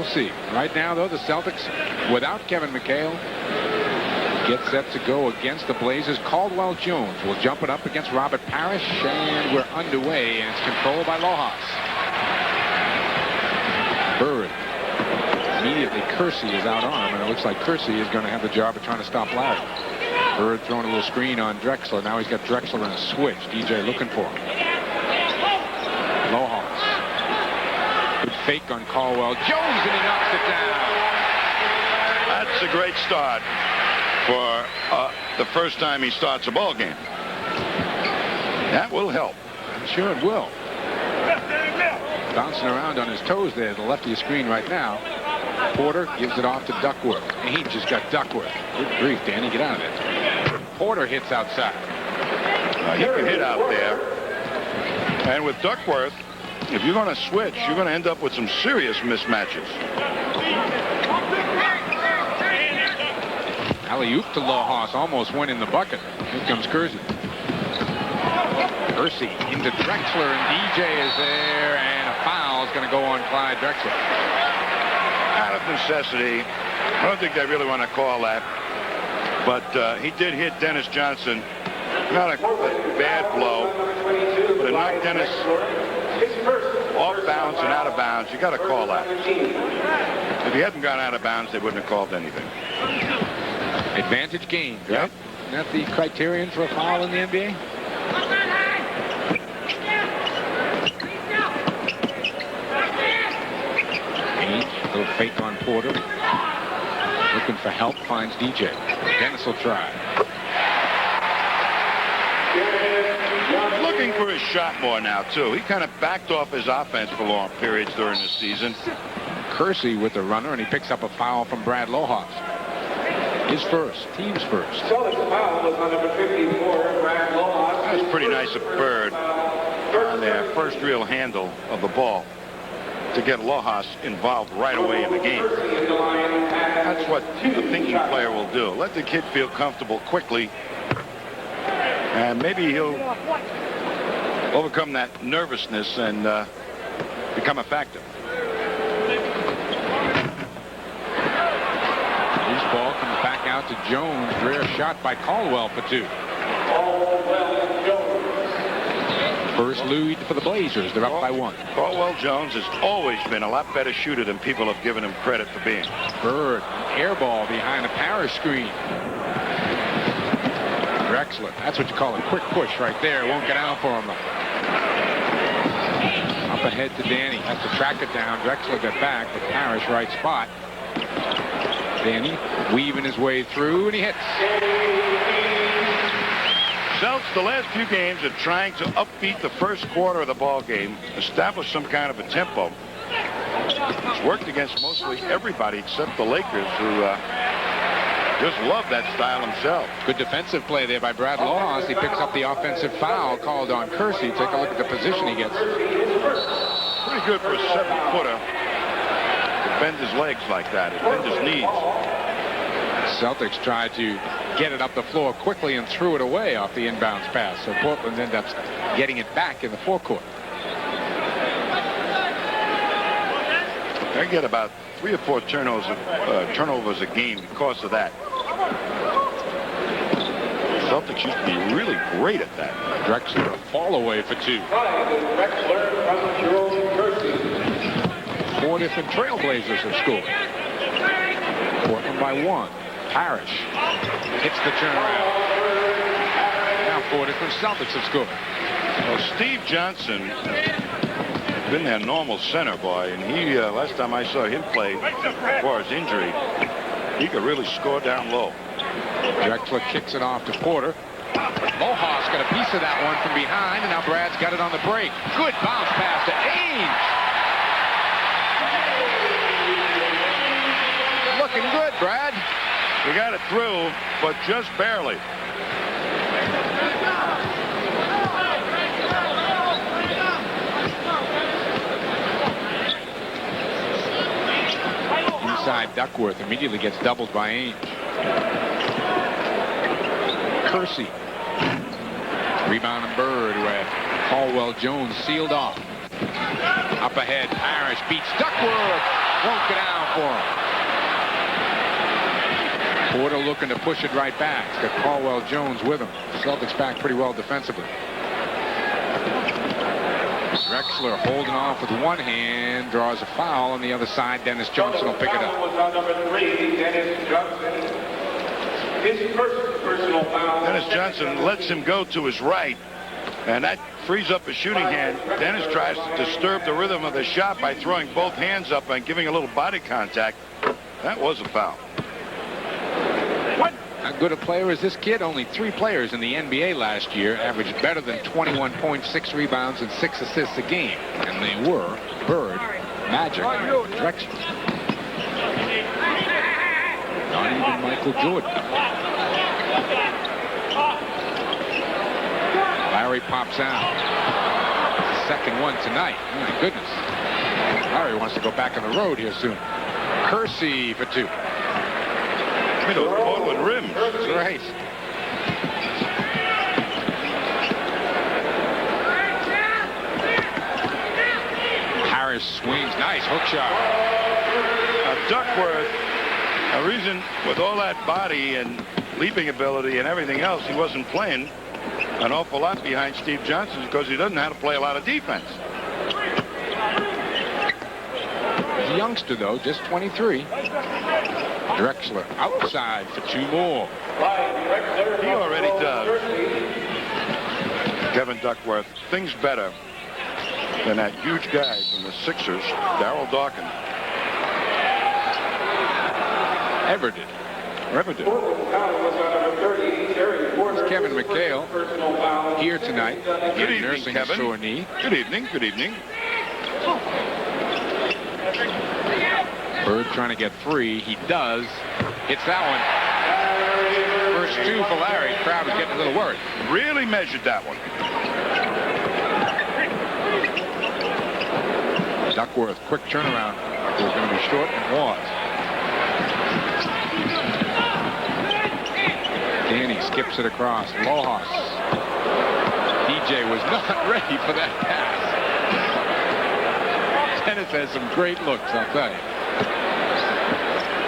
We'll see. Right now, though, the Celtics, without Kevin McHale, get set to go against the Blazers. Caldwell Jones will jump it up against Robert Parrish, and we're underway, and it's controlled by Lojas. Bird. Immediately, Kersey is out arm, and it looks like Kersey is going to have the job of trying to stop Larry. Bird throwing a little screen on Drexler. Now he's got Drexler in a switch. DJ looking for him. Lojas. Good fake on Caldwell Jones, and he knocks it down. That's a great start for the first time he starts a ball game. That will help. I'm sure it will. Bouncing around on his toes there, the left of your screen right now. Porter gives it off to Duckworth. And he just got Duckworth. Good grief, Danny, get out of it. Porter hits outside. He can hit out there. And with Duckworth, if you're going to switch, you're going to end up with some serious mismatches. Alley-oop to Lojas, almost went in the bucket. Here comes Kersey. Kersey into Drexler, and DJ is there, and a foul is going to go on Clyde Drexler. Out of necessity. I don't think they really want to call that. But he did hit Dennis Johnson. Not a bad blow, but it knocked Dennis off bounds and out of bounds. You got to call that. If he hadn't gone out of bounds, they wouldn't have called anything. Advantage gained, right? Isn't that the criterion for a foul in the NBA? Little fake on Porter. Looking for help, finds DJ. Dennis will try. Looking for his shot more now, too. He kind of backed off his offense for long periods during the season. Kersey with the runner, and he picks up a foul from Brad Lojas. His first, team's first. That was pretty nice of Bird on their first real handle of the ball to get Lojas involved right away in the game. That's what a thinking player will do. Let the kid feel comfortable quickly, and maybe he'll overcome that nervousness and become a factor. Loose ball comes back out to Jones. Rare shot by Caldwell for two. First lead for the Blazers. They're up by one. Caldwell Jones has always been a lot better shooter than people have given him credit for being. Bird, air ball behind a Parrish screen. Drexler, that's what you call a quick push right there. Won't get out for him. Up ahead to Danny. Has to track it down. Drexler got back, but Parrish right spot. Danny weaving his way through, and he hits. Celtics, the last few games, are trying to upbeat the first quarter of the ball game, establish some kind of a tempo. It's worked against mostly everybody except the Lakers, who just love that style themselves. Good defensive play there by Brad Lojas. He picks up the offensive foul called on Kersey. Take a look at the position he gets. Pretty good for a 7-footer to bend his legs like that, and bend his knees. Celtics tried to get it up the floor quickly and threw it away off the inbounds pass. So Portland ended up getting it back in the forecourt. They get about 3 or 4 turnovers a game because of that. Celtics used to be really great at that. Drexler a fall away for two. 4 different Trailblazers have scored. Portland by 1. Parrish hits the turnaround. Now 4 different Celtics have scored. Well, Steve Johnson has been their normal center, boy, and he, last time I saw him play before his injury, he could really score down low. Drexler kicks it off to Porter. Lojas got a piece of that one from behind, and now Brad's got it on the break. Good bounce pass to Ainge. Looking good, Brad. He got it through, but just barely. Inside, Duckworth immediately gets doubled by Ainge. Kersey. Rebound and Bird with Caldwell Jones sealed off. Up ahead, Parrish beats Duckworth. Won't get out. for him. Porter looking to push it right back. He's got Caldwell Jones with him. Celtics back pretty well defensively. Drexler holding off with one hand, draws a foul on the other side. Dennis Johnson will pick it up. Dennis Johnson lets him go to his right, and that frees up his shooting hand. Dennis tries to disturb the rhythm of the shot by throwing both hands up and giving a little body contact. That was a foul. How good a player is this kid? Only 3 players in the NBA last year averaged better than 21 points, 6 rebounds, and 6 assists a game. And they were Bird, Magic, and Drexler. Not even Michael Jordan. Larry pops out. The second one tonight. My goodness. Larry wants to go back on the road here soon. Kersey for 2. Those Portland rims. That's right. Harris swings. Nice hook shot. Duckworth, a reason with all that body and leaping ability and everything else, he wasn't playing an awful lot behind Steve Johnson because he doesn't know how to play a lot of defense. He's a youngster, though, just 23. Drexler outside for 2 more. He already does. Kevin Duckworth, things better than that huge guy from the Sixers, Darryl Dawkins. Ever did. It's Kevin McHale here tonight. Good evening, nursing Kevin. a sore knee. Good evening. Good evening. Bird trying to get free. He does. Hits that one. First 2 for Larry. Crowd was getting a little worried. Really measured that one. Duckworth, quick turnaround. It was going to be short and was. Danny skips it across. Lojas. DJ was not ready for that pass. Dennis has some great looks, I'll tell you.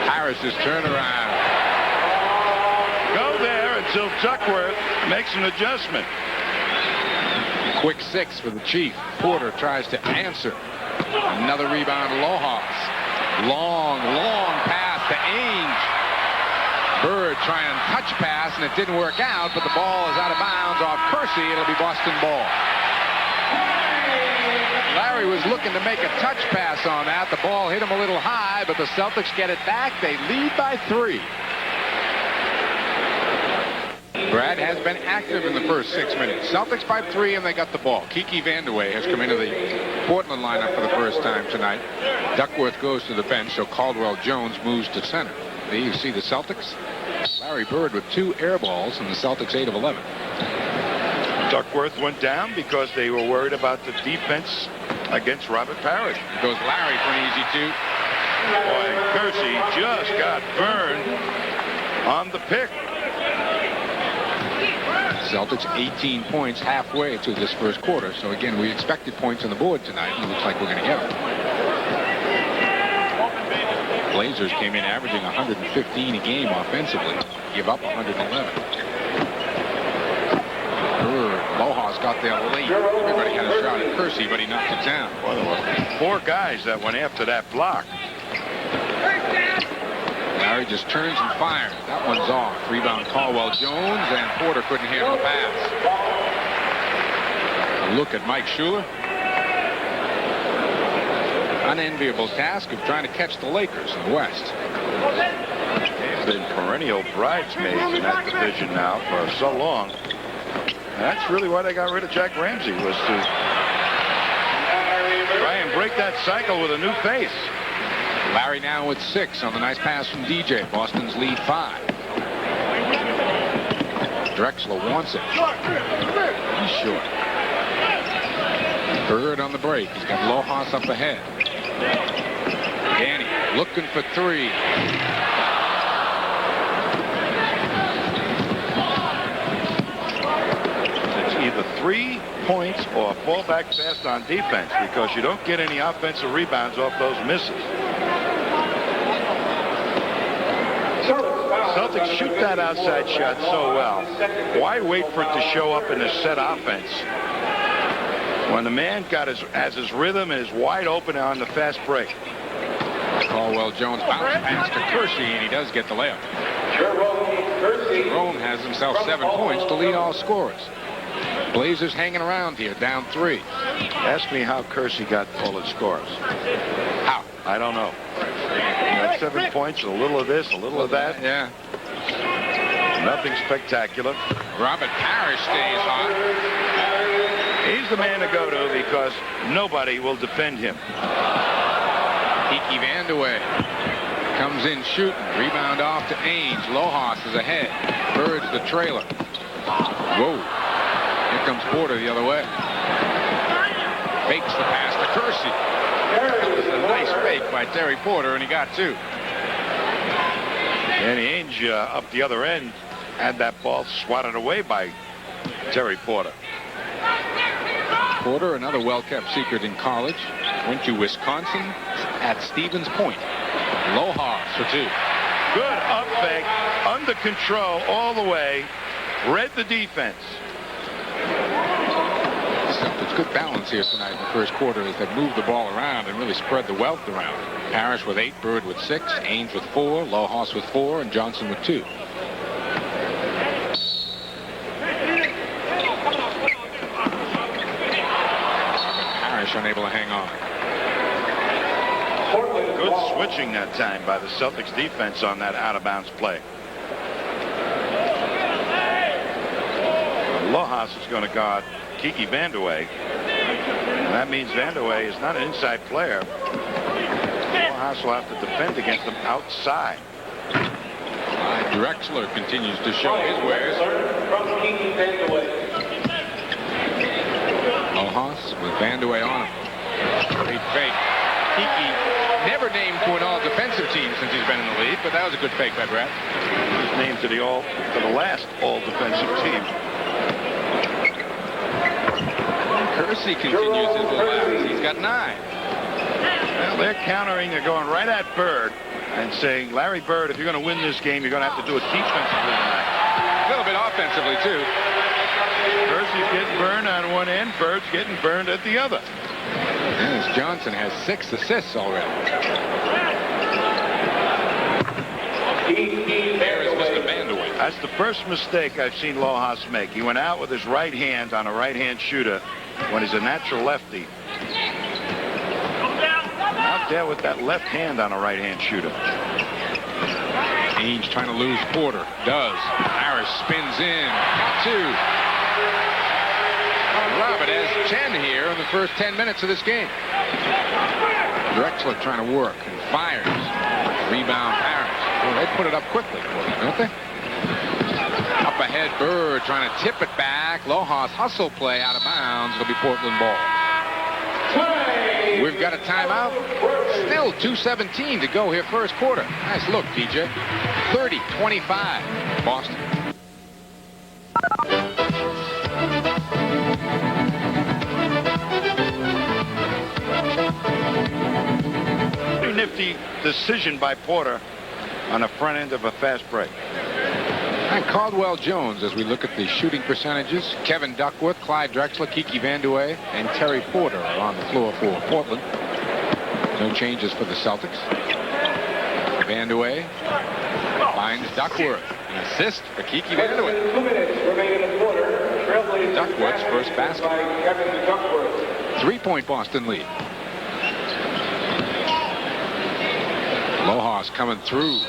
Harris's turnaround. Go there until Duckworth makes an adjustment. Quick 6 for the Chief. Porter tries to answer. Another rebound, Lojas. Long pass to Ainge. Bird trying to touch pass, and it didn't work out, but the ball is out of bounds off Kersey. It'll be Boston ball. Larry was looking to make a touch pass on that. The ball hit him a little high, but the Celtics get it back. They lead by 3. Brad has been active in the first 6 minutes. Celtics by 3, and they got the ball. Kiki Vandeweghe has come into the Portland lineup for the first time tonight. Duckworth goes to the bench, so Caldwell Jones moves to center. There you see the Celtics. Larry Bird with 2 air balls, and the Celtics 8 of 11. Duckworth went down because they were worried about the defense against Robert Parrish. Goes Larry for an easy 2. Boy, Kersey just got burned on the pick. Celtics 18 points halfway through this first quarter. So again, we expected points on the board tonight. It looks like we're going to get them. Blazers came in averaging 115 a game offensively. Give up 111. Lojas got there late. Everybody had a shot at Kersey, but he knocked it down. Well, there were 4 guys that went after that block. Larry just turns and fires. That one's off. Rebound Caldwell Jones, and Porter couldn't handle the pass. A look at Mike Schuler. Unenviable task of trying to catch the Lakers in the West. They've been perennial bridesmaids in that division now for so long. And that's really why they got rid of Jack Ramsey, was to try and break that cycle with a new face. Larry now with 6 on the nice pass from DJ. Boston's lead 5. Drexler wants it. He's short. Bird on the break. He's got Lojas up ahead. Danny looking for 3. It's either 3 points or a fallback fast on defense because you don't get any offensive rebounds off those misses. Celtics shoot that outside shot so well. Why wait for it to show up in a set offense when the man has his rhythm and is wide open on the fast break? Caldwell Jones bounce pass to Kersey, and he does get the layup. Jerome has himself 7 points to lead all scorers. Blazers hanging around here, down 3. Ask me how Kersey got all his scores. How? I don't know. He got 7 points, a little of this, a little of that. Yeah. Nothing spectacular. Robert Parrish stays hot. He's the man to go to because nobody will defend him. Kiki Vandeweghe comes in shooting. Rebound off to Ainge. Lojas is ahead. Bird's the trailer. Whoa. Here comes Porter the other way. Fakes the pass to Kersey. That was a nice fake by Terry Porter, and he got 2. And Ainge up the other end had that ball swatted away by Terry Porter. Porter, another well-kept secret in college, went to Wisconsin at Stevens Point. Lojas for 2. Good up fake, under control all the way, read the defense. Celtics good balance here tonight in the first quarter as they moved the ball around and really spread the wealth around. Parrish with 8, Bird with 6, Ainge with 4, Lojas with 4, and Johnson with 2. Parrish unable to hang on. Good switching that time by the Celtics defense on that out-of-bounds play. Lojas is going to guard Kiki Vandeweghe. And that means Vandeweghe is not an inside player. Lojas will have to defend against him outside. Drexler continues to show his wares. Lojas with Vandeweghe on him. Great fake. Kiki never named to an all-defensive team since he's been in the league, but that was a good fake by Brett. He's named to the last all-defensive team. Kersey continues his relax. He's got 9. Well, they're countering. They're going right at Bird and saying, Larry Bird, if you're going to win this game, you're going to have to do it defensively tonight. A little bit offensively, too. Kersey's getting burned on one end. Bird's getting burned at the other. Dennis Johnson has 6 assists already. There is Mr. Vandeweghe. That's the first mistake I've seen Lojas make. He went out with his right hand on a right-hand shooter when he's a natural lefty. Out there with that left hand on a right-hand shooter. Ainge trying to lose Porter. Does. Harris spins in. Got 2. Robert has 10 here in the first 10 minutes of this game. Drexler trying to work and fires. Rebound Parrish. Well, they put it up quickly, don't they? Up ahead, Bird trying to tip it back. Lojas hustle play out of bounds. It'll be Portland ball. We've got a timeout. Still 2:17 to go here first quarter. Nice look, DJ. 30-25, Boston. Pretty nifty decision by Porter on the front end of a fast break. And Caldwell Jones, as we look at the shooting percentages, Kevin Duckworth, Clyde Drexler, Kiki Vandeweghe, and Terry Porter are on the floor for Portland. No changes for the Celtics. Vandeweghe finds Duckworth. An assist for Kiki Vandeweghe. 2 minutes remaining in the quarter. Duckworth's first basket. 3-point Boston lead. Lojas coming through.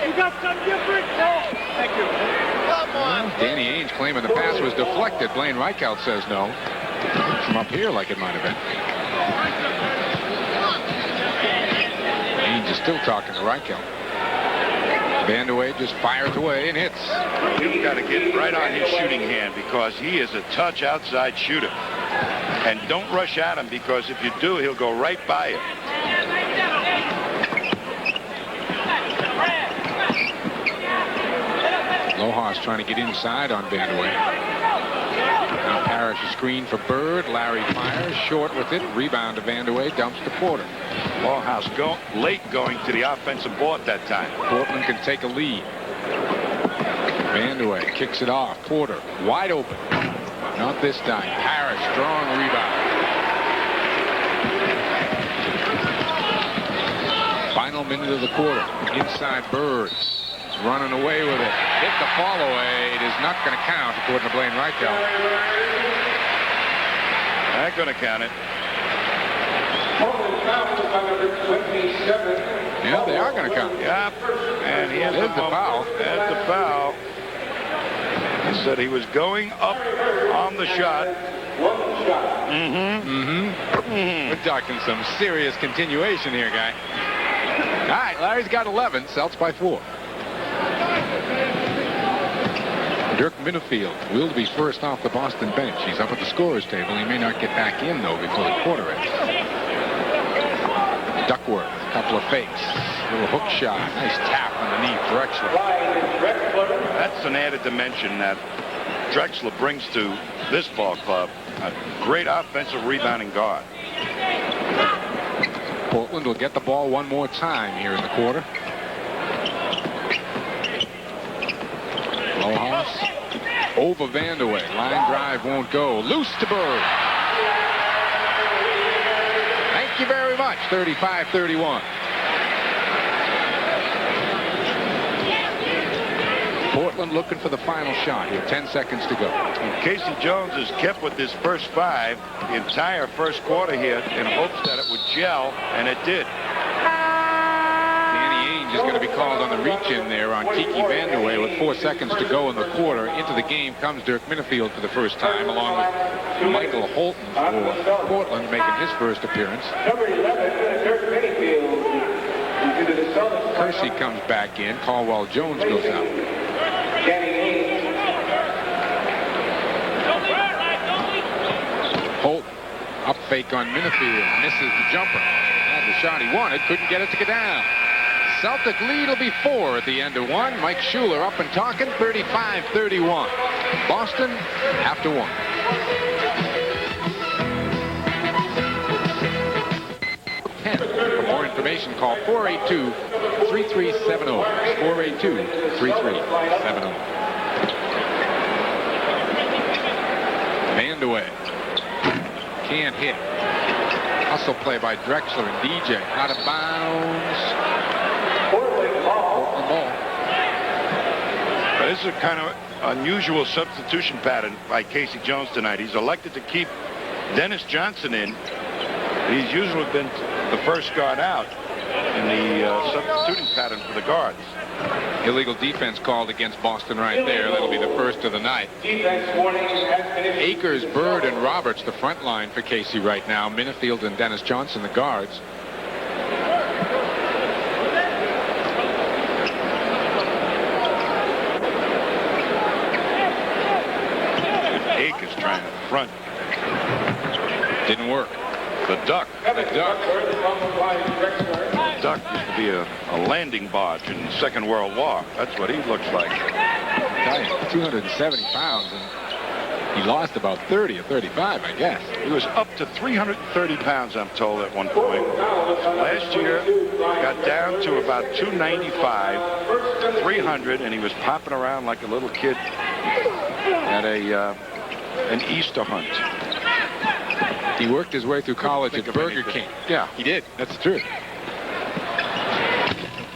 You got some different? No. Thank you. Come on. Danny Ainge claiming the pass was deflected. Blaine Reichelt says no. From up here like it might have been. Ainge is still talking to Reichelt. Vandeweghe just fires away and hits. You've got to get right on his shooting hand because he is a touch outside shooter. And don't rush at him because if you do, he'll go right by you. Lojas trying to get inside on Vandeweghe. Now Parrish a screen for Bird. Larry fires short with it. Rebound to Vandeweghe. Dumps to Porter. Lohaus late going to the offensive board that time. Portland can take a lead. Vandeweghe kicks it off. Porter wide open. Not this time. Parrish strong rebound. Final minute of the quarter. Inside Bird. Running away with it. Hit the fall away. It is not going to count according to Blaine Reichel. Not going to count it. Yeah, they are going to count. Yep. And here's the foul. There's the foul. He said he was going up on the shot. We're talking some serious continuation here, guy. All right, Larry's got 11. Celts by 4. Dirk Minifield will be first off the Boston bench. He's up at the scorer's table. He may not get back in, though, before the quarter ends. Duckworth, a couple of fakes. Little hook shot. Nice tap underneath Drexler. That's an added dimension that Drexler brings to this ball club. A great offensive rebounding guard. Portland will get the ball one more time here in the quarter. Lohaus over Vandeweghe. Line drive won't go. Loose to Bird. Thank you very much. 35-31. Portland looking for the final shot here. 10 seconds to go. And Casey Jones is kept with his first 5 the entire first quarter here in hopes that it would gel, and it did. Danny Ainge is going to be called on the reach-in there on Kiki Vandeweghe with 4 seconds to go in the quarter. Into the game comes Dirk Minifield for the first time, along with Michael Holton for Portland, making his first appearance. Number 11, Dirk Minifield. Kersey comes back in. Caldwell Jones goes out. Holt up fake on Minifield. Misses the jumper. Had the shot he wanted. Couldn't get it to go down. Celtic lead will be 4 at the end of 1. Mike Schuler up and talking. 35-31. Boston after 1. For more information, call 482-3370. 482-3370. Vandeweghe can't hit. Hustle play by Drexler and DJ. Out of bounds. Portland ball. This is a kind of unusual substitution pattern by Casey Jones tonight. He's elected to keep Dennis Johnson in. He's usually been the first guard out in the substituting pattern for the guards. Illegal defense called against Boston right there. That'll be the first of the night. Akers, Bird, and Roberts the front line for Casey right now. Minifield and Dennis Johnson the guards. Akers trying to front. Didn't work. The duck. The duck. The duck used to be a landing barge in the Second World War. That's what he looks like. 270 pounds, and he lost about 30 or 35, I guess. He was up to 330 pounds, I'm told, at one point. Last year, got down to about 295, 300, and he was popping around like a little kid at an Easter hunt. He worked his way through college at Burger King. Yeah. He did. That's the truth.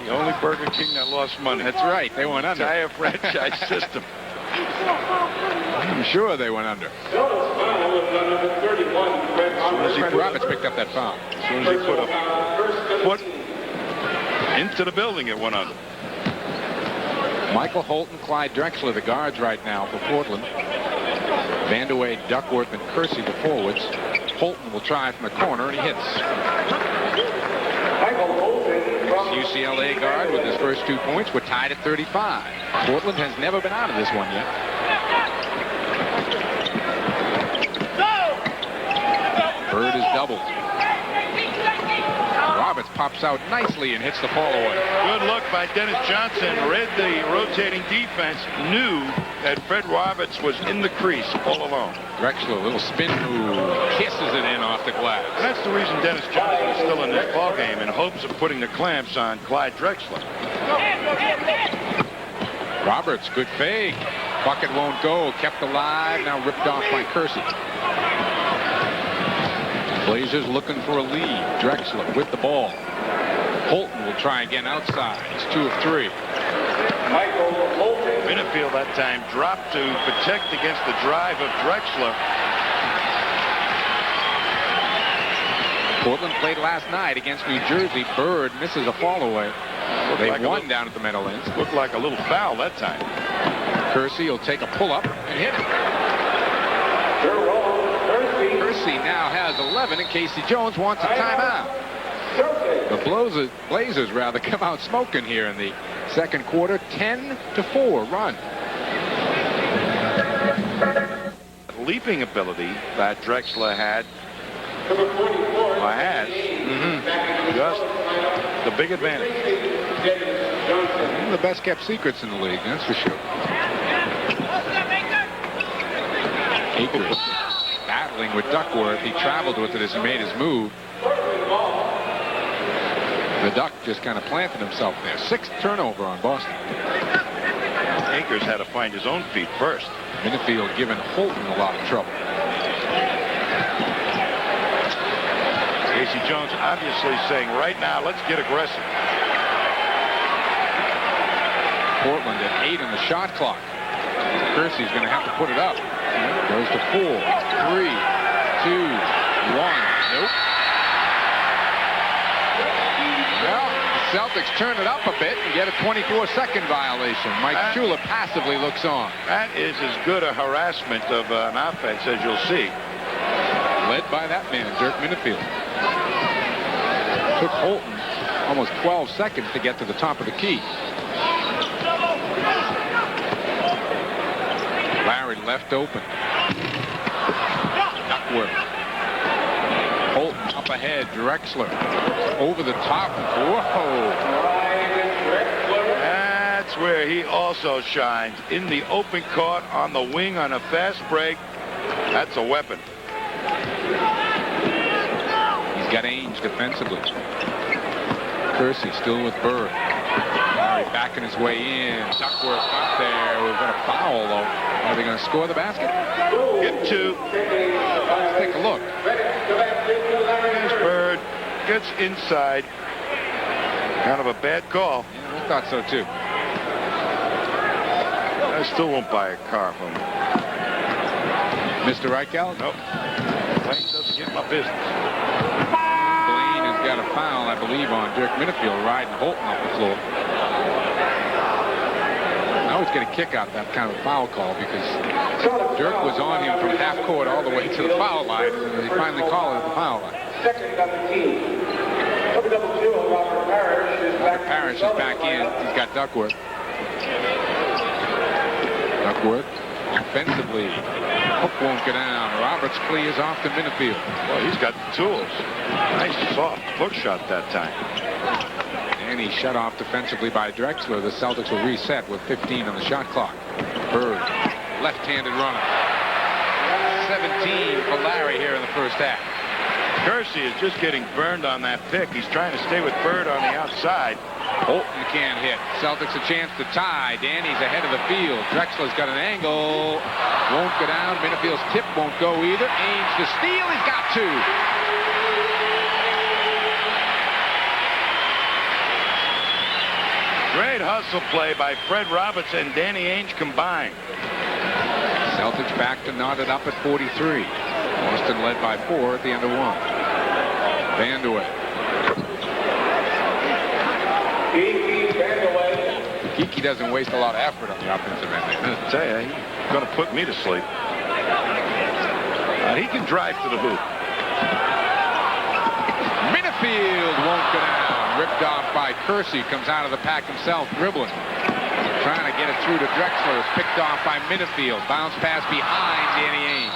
The only Burger King that lost money. That's right. They went under. Entire franchise system. I'm sure they went under. Fred Roberts picked up that foul. As soon as he put a foot into the building, it went under. Michael Holt and Clyde Drexler, the guards right now for Portland. Vandeweghe, Duckworth, and Kersey, the forwards. Holton will try from the corner, and he hits. UCLA guard with his first 2 points. We're tied at 35. Portland has never been out of this one yet. Bird is doubled. Roberts pops out nicely and hits the ball away. Good look by Dennis Johnson. Read the rotating defense. Knew that Fred Roberts was in the crease all along. Drexler, a little spin move. Kisses it in off the glass. And that's the reason Dennis Johnson is still in this ball game, in hopes of putting the clamps on Clyde Drexler. Roberts, good fake. Bucket won't go. Kept alive. Now ripped off by Kersey. Blazers looking for a lead. Drexler with the ball. Holton will try again outside. It's 2 of 3. Minifield that time dropped to protect against the drive of Drexler. Portland played last night against New Jersey. Bird misses a fall away. They won down at the Meadowlands. Looked like a little foul that time. Kersey will take a pull-up and hit it. Kersey now has 11, and Casey Jones wants a timeout. The Blazers come out smoking here in the second quarter. 10-4 run. Leaping ability that Drexler had. Has just the big advantage. One of the best kept secrets in the league, that's for sure. Akers battling with Duckworth. He traveled with it as he made his move. The Duck just kind of planted himself there. 6th turnover on Boston. Akers had to find his own feet first. Minifield giving Holton a lot of trouble. Casey Jones obviously saying right now, let's get aggressive. Portland at 8 on the shot clock. Kersey's going to have to put it up. Goes to 4, 3, 2, 1. Nope. Well, the Celtics turn it up a bit and get a 24-second violation. Mike Shula passively looks on. That is as good a harassment of an offense as you'll see. Led by that man, Dirk Minifield. Took Holton almost 12 seconds to get to the top of the key. Larry left open. Duckworth. Holton up ahead. Drexler over the top. Whoa. That's where he also shines. In the open court, on the wing, on a fast break. That's a weapon. He's got Ainge defensively. Kersey still with Bird. Larry backing his way in. Duckworth up there. We've got a foul, though. Are they going to score the basket? Get 2. Let's take a look. There's Bird. Gets inside. Kind of a bad call. Yeah, I thought so, too. I still won't buy a car from him. Mr. Reichel? Nope. Blaine doesn't get my business. Blaine has got a foul, I believe, on Dirk Minifield riding Holton off the floor. I always get a kick out of that kind of foul call because Dirk was on him from half court all the way to the foul line, and he finally called it at the foul line. Robert Parrish is back in. He's got Duckworth. Duckworth offensively. Hook won't go down. Roberts clears off to Minifield. Well, he's got the tools. Nice soft hook shot that time. And he's shut off defensively by Drexler. The Celtics will reset with 15 on the shot clock. Bird, left-handed runner. 17 for Larry here in the first half. Kersey is just getting burned on that pick. He's trying to stay with Bird on the outside. Holton can't hit. Celtics a chance to tie. Danny's ahead of the field. Drexler's got an angle. Won't go down. Minifield's tip won't go either. Ainge to steal. He's got 2. Great hustle play by Fred Roberts and Danny Ainge combined. Celtics back to knot it up at 43. Boston led by 4 at the end of 1. Vandeweghe. Kiki doesn't waste a lot of effort on the offensive end. I tell you, he's going to put me to sleep. He can drive to the hoop. Minifield won't go down. Ripped off by Kersey. Comes out of the pack himself, dribbling. Trying to get it through to Drexler. It's picked off by Minifield. Bounce pass behind Danny Ainge.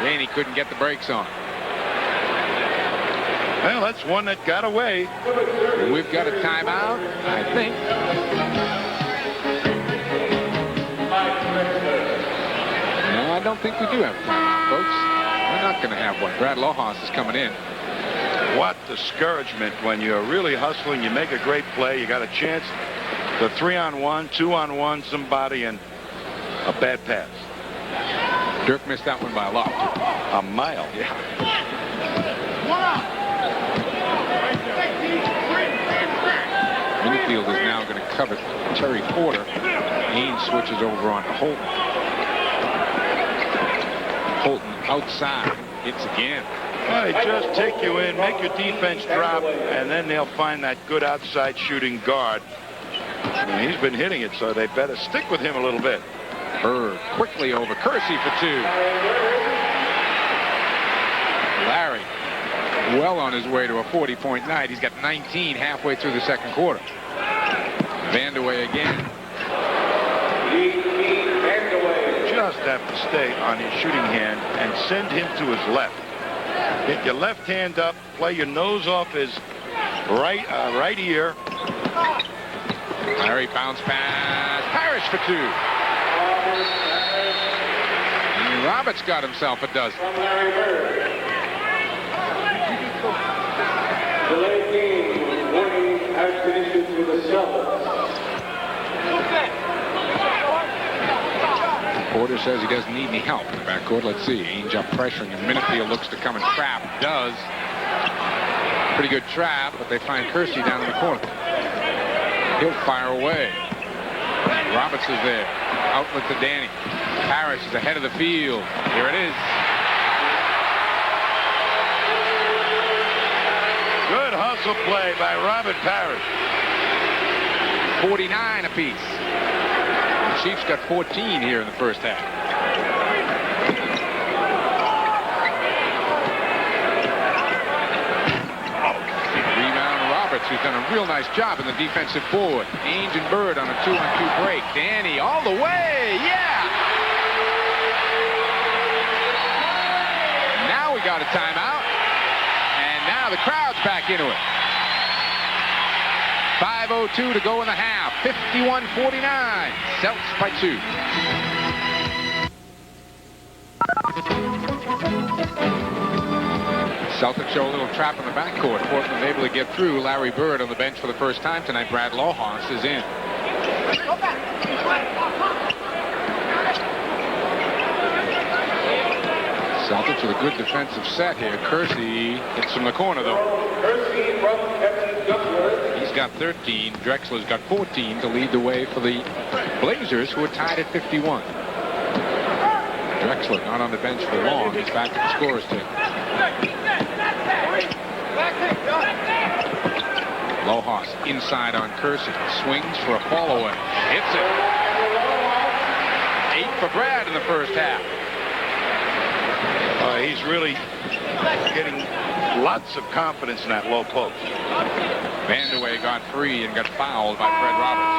Danny couldn't get the brakes on. Well, that's one that got away. We've got a timeout, I think. No, I don't think we do have a timeout, folks. We're not going to have one. Brad Lohas is coming in. What discouragement when you're really hustling. You make a great play. You got a chance. The 3-on-1, 2-on-1, somebody, and a bad pass. Dirk missed that one by a lot. A mile. Yeah. Minifield is now going to cover Terry Porter. Haynes switches over on Holton. Holton outside. Hits again. Well, they just take you in, make your defense drop, and then they'll find that good outside shooting guard. And he's been hitting it, so they better stick with him a little bit. Bird quickly over Kersey for 2. Larry well on his way to a 40-point night. He's got 19 halfway through the second quarter. Vandeweghe again. Just have to stay on his shooting hand and send him to his left. Get your left hand up, play your nose off his right ear. Larry bounce pass. Parrish for 2. And Roberts got himself a dozen. Delayed game warning has been issued to the Celtics. Porter says he doesn't need any help in the backcourt. Let's see. Ainge up pressuring him. Minifield looks to come and trap. Does. Pretty good trap, but they find Kersey down in the corner. He'll fire away. Roberts is there. Outlet to Danny. Parrish is ahead of the field. Here it is. Good hustle play by Robert Parrish. 49 apiece. The Chiefs got 14 here in the first half. Rebound Roberts, who's done a real nice job in the defensive board. Ainge and Bird on a 2-on-2 break. Danny all the way. Yeah! Now we got a timeout. And now the crowd's back into it. 5:02 to go in the half. 51-49. Celtics by 2. Celtics show a little trap in the backcourt. Portland able to get through. Larry Bird on the bench for the first time tonight. Brad Lohas is in. Celtics with a good defensive set here. Kersey hits from the corner, though. He's got 13. Drexler's got 14 to lead the way for the Blazers, who are tied at 51. Drexler not on the bench for long. He's back at the scorer's table. Lohas inside on Kersey. Swings for a fall away. Hits it. 8 for Brad in the first half. He's really getting lots of confidence in that low post. Vandeweghe got free and got fouled by Fred Roberts.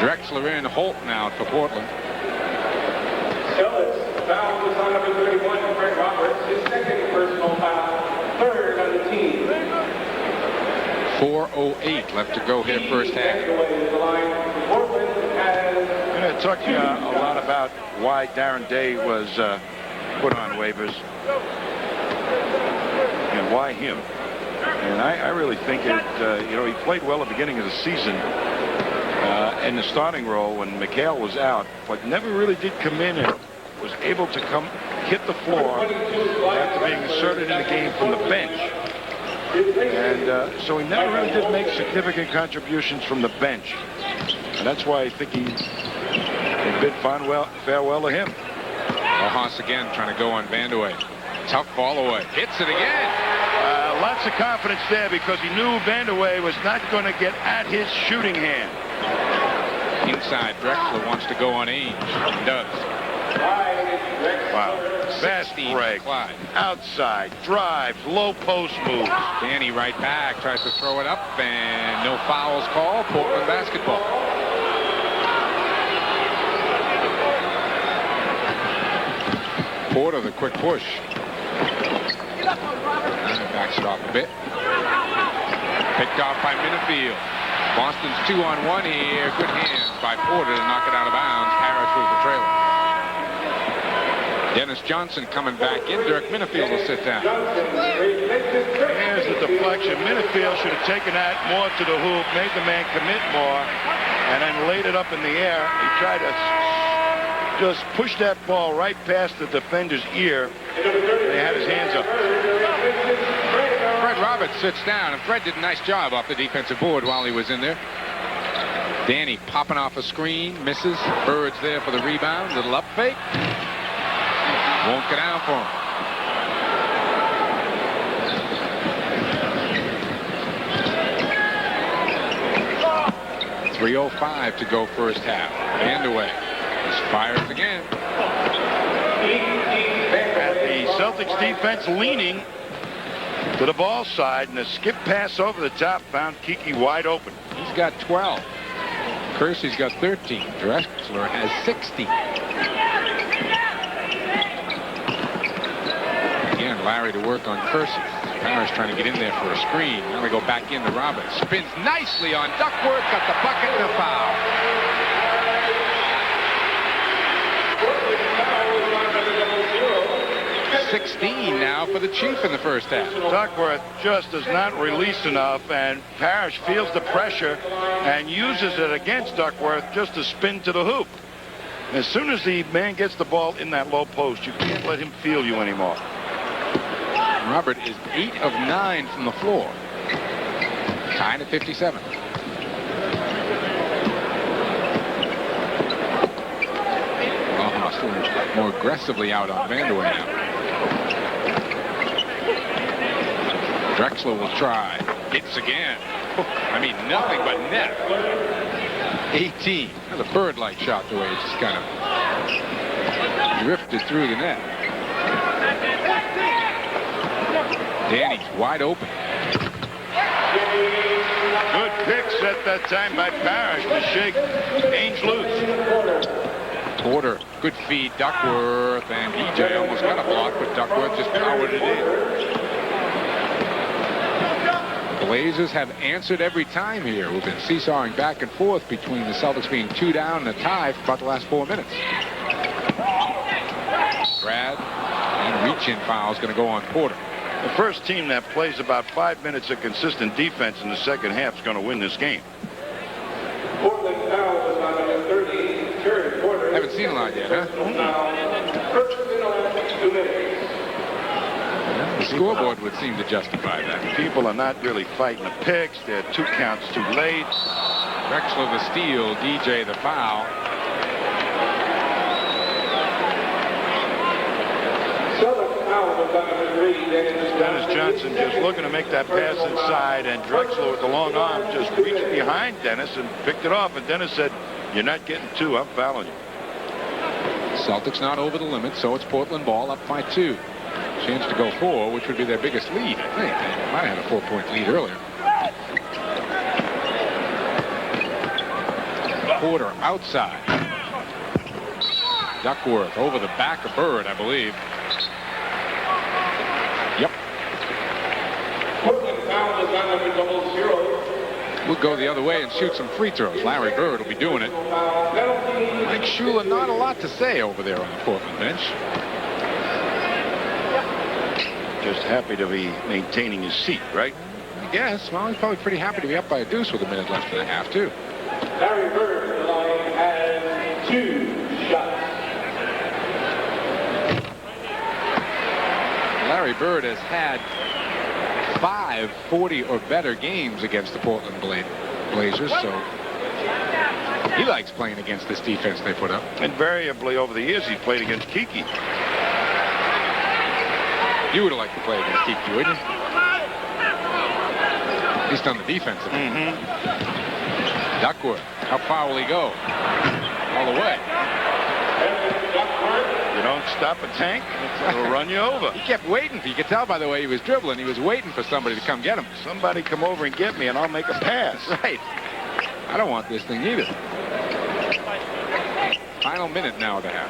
Drexler in, Holton out for Portland. Celtics foul was on number 31, Fred Roberts, his second personal foul, third on the team. 4:08 left to go here first half. I'm going to talk to you a lot about why Darren Day was put on waivers and why him. And I really think it, he played well at the beginning of the season in the starting role when McHale was out, but never really did come in and was able to hit the floor after being inserted in the game from the bench. And so he never really did make significant contributions from the bench. And that's why I think he bid farewell to him. Lohas again trying to go on Vandeweghe. Tough ball away. Hits it again. Lots of confidence there because he knew Vandeweghe was not going to get at his shooting hand. Inside, Drexler wants to go on Ainge. He does. Wow. Fast break. Outside. Drives. Low post move. Danny right back. Tries to throw it up. And no fouls called. Portland basketball. Porter, the quick push. Backs it off a bit. Picked off by Minifield. Boston's 2-on-1 here. Good hands by Porter to knock it out of bounds. Parrish was the trailer. Dennis Johnson coming back in. Dirk Minifield will sit down. Here's the deflection. Minifield should have taken that more to the hoop, made the man commit more, and then laid it up in the air. He tried to just push that ball right past the defender's ear. They had his hands up. Fred Roberts sits down, and Fred did a nice job off the defensive board while he was in there. Danny popping off a screen, misses. Bird's there for the rebound. Little up fake. Won't get down for him. .305 to go first half. Hand away. Just fires again. The Celtics defense leaning to the ball side, and a skip pass over the top found Kiki wide open. He's got 12. Kersey's got 13. Drexler has 60. Again, Larry to work on Kersey. Parrish trying to get in there for a screen. Now we go back into Roberts. Spins nicely on Duckworth. Got the bucket and a foul. 16 now for the Chief in the first half. Duckworth just does not release enough, and Parrish feels the pressure and uses it against Duckworth just to spin to the hoop. As soon as the man gets the ball in that low post, you can't let him feel you anymore. Robert is 8 of 9 from the floor. Tied at 57. Still more aggressively out on Vanderway now. Drexler will try. Hits again. I mean, nothing but net. 18. That's a bird-like shot the way it just kind of drifted through the net. Danny's wide open. Good picks at that time by Parrish to shake Ainge loose. Porter, good feed, Duckworth, and EJ almost got a block, but Duckworth just powered it in. Blazers have answered every time here. We've been seesawing back and forth between the Celtics being 2 down and a tie for about the last 4 minutes. Grad and reach-in foul is going to go on Porter. The first team that plays about 5 minutes of consistent defense in the second half is going to win this game. Haven't seen a lot yet, huh? The scoreboard would seem to justify that. People are not really fighting the picks. They're 2 counts too late. Drexler the steal, DJ the foul. Dennis Johnson just looking to make that pass inside, and Drexler with the long arm just reached behind Dennis and picked it off, and Dennis said, "You're not getting 2, I'm fouling you." Celtics not over the limit, so it's Portland ball up by 2. Chance to go 4, which would be their biggest lead, I think. They might have had a 4-point lead earlier. Porter outside. Duckworth over the back of Bird, I believe. Yep. We'll go the other way and shoot some free throws. Larry Bird will be doing it. Mike Shula, not a lot to say over there on the Portland bench. Just happy to be maintaining his seat, right? I guess. Well, he's probably pretty happy to be up by a deuce with a minute left in the half, too. Larry Bird, the line has 2 shots. Larry Bird has had 5 40 or better games against the Portland Blazers, so he likes playing against this defense they put up. Invariably over the years he's played against Kiki. You would have liked to play against Kiki, wouldn't you? At least on the defensive end. Duckworth, how far will he go? All the way. You don't stop a tank, it'll run you over. He kept waiting. You could tell by the way he was dribbling. He was waiting for somebody to come get him. Somebody come over and get me, and I'll make a pass. Right. I don't want this thing either. Final minute now of the half.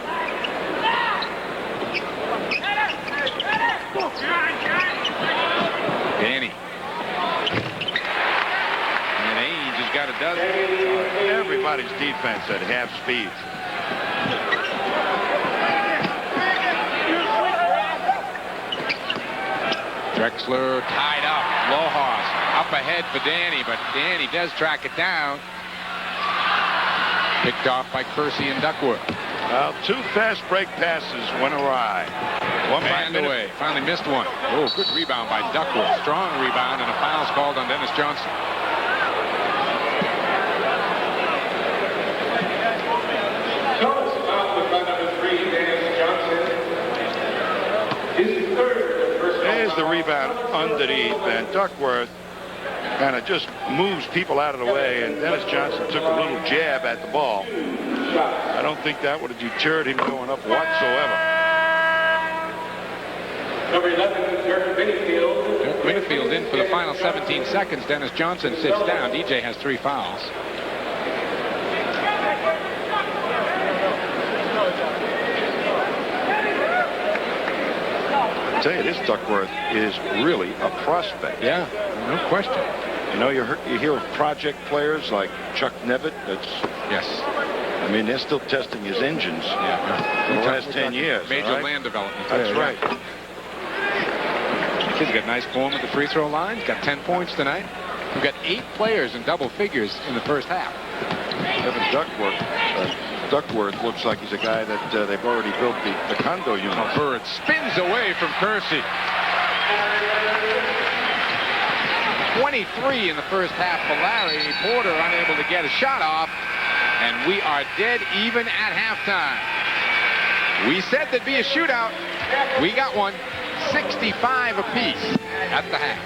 Danny. And Ainge has got a dozen. Everybody's defense at half speed. Drexler tied up. Lohas up ahead for Danny, but Danny does track it down. Picked off by Kersey and Duckworth. Well, 2 fast break passes went awry. One by And away. Finally missed one. Oh, good rebound by Duckworth. Strong rebound, and a foul's called on Dennis Johnson. Jones fouled with number 3, Dennis Johnson. His third personal There's the rebound underneath, and Duckworth kind of just moves people out of the way, and Dennis Johnson took a little jab at the ball. I don't think that would have deterred him going up whatsoever. Number 11, Dirk Winfield. Dirk Winfield in for the final 17 seconds. Dennis Johnson sits down. DJ has 3 fouls. I tell you, this Duckworth is really a prospect. Yeah, no question. You know, you hear of project players like Chuck Nevitt. Yes. I mean, they're still testing his engines for the last 10 years. Major right? land development. That's right. Kid's got nice form at the free throw line. He's got 10 points tonight. We've got 8 players in double figures in the first half. Evan Duckworth looks like he's a guy that they've already built the condo unit. Bird spins away from Kersey. 23 in the first half for Larry. Porter unable to get a shot off. And we are dead even at halftime. We said there'd be a shootout. We got one. 65 apiece at the half.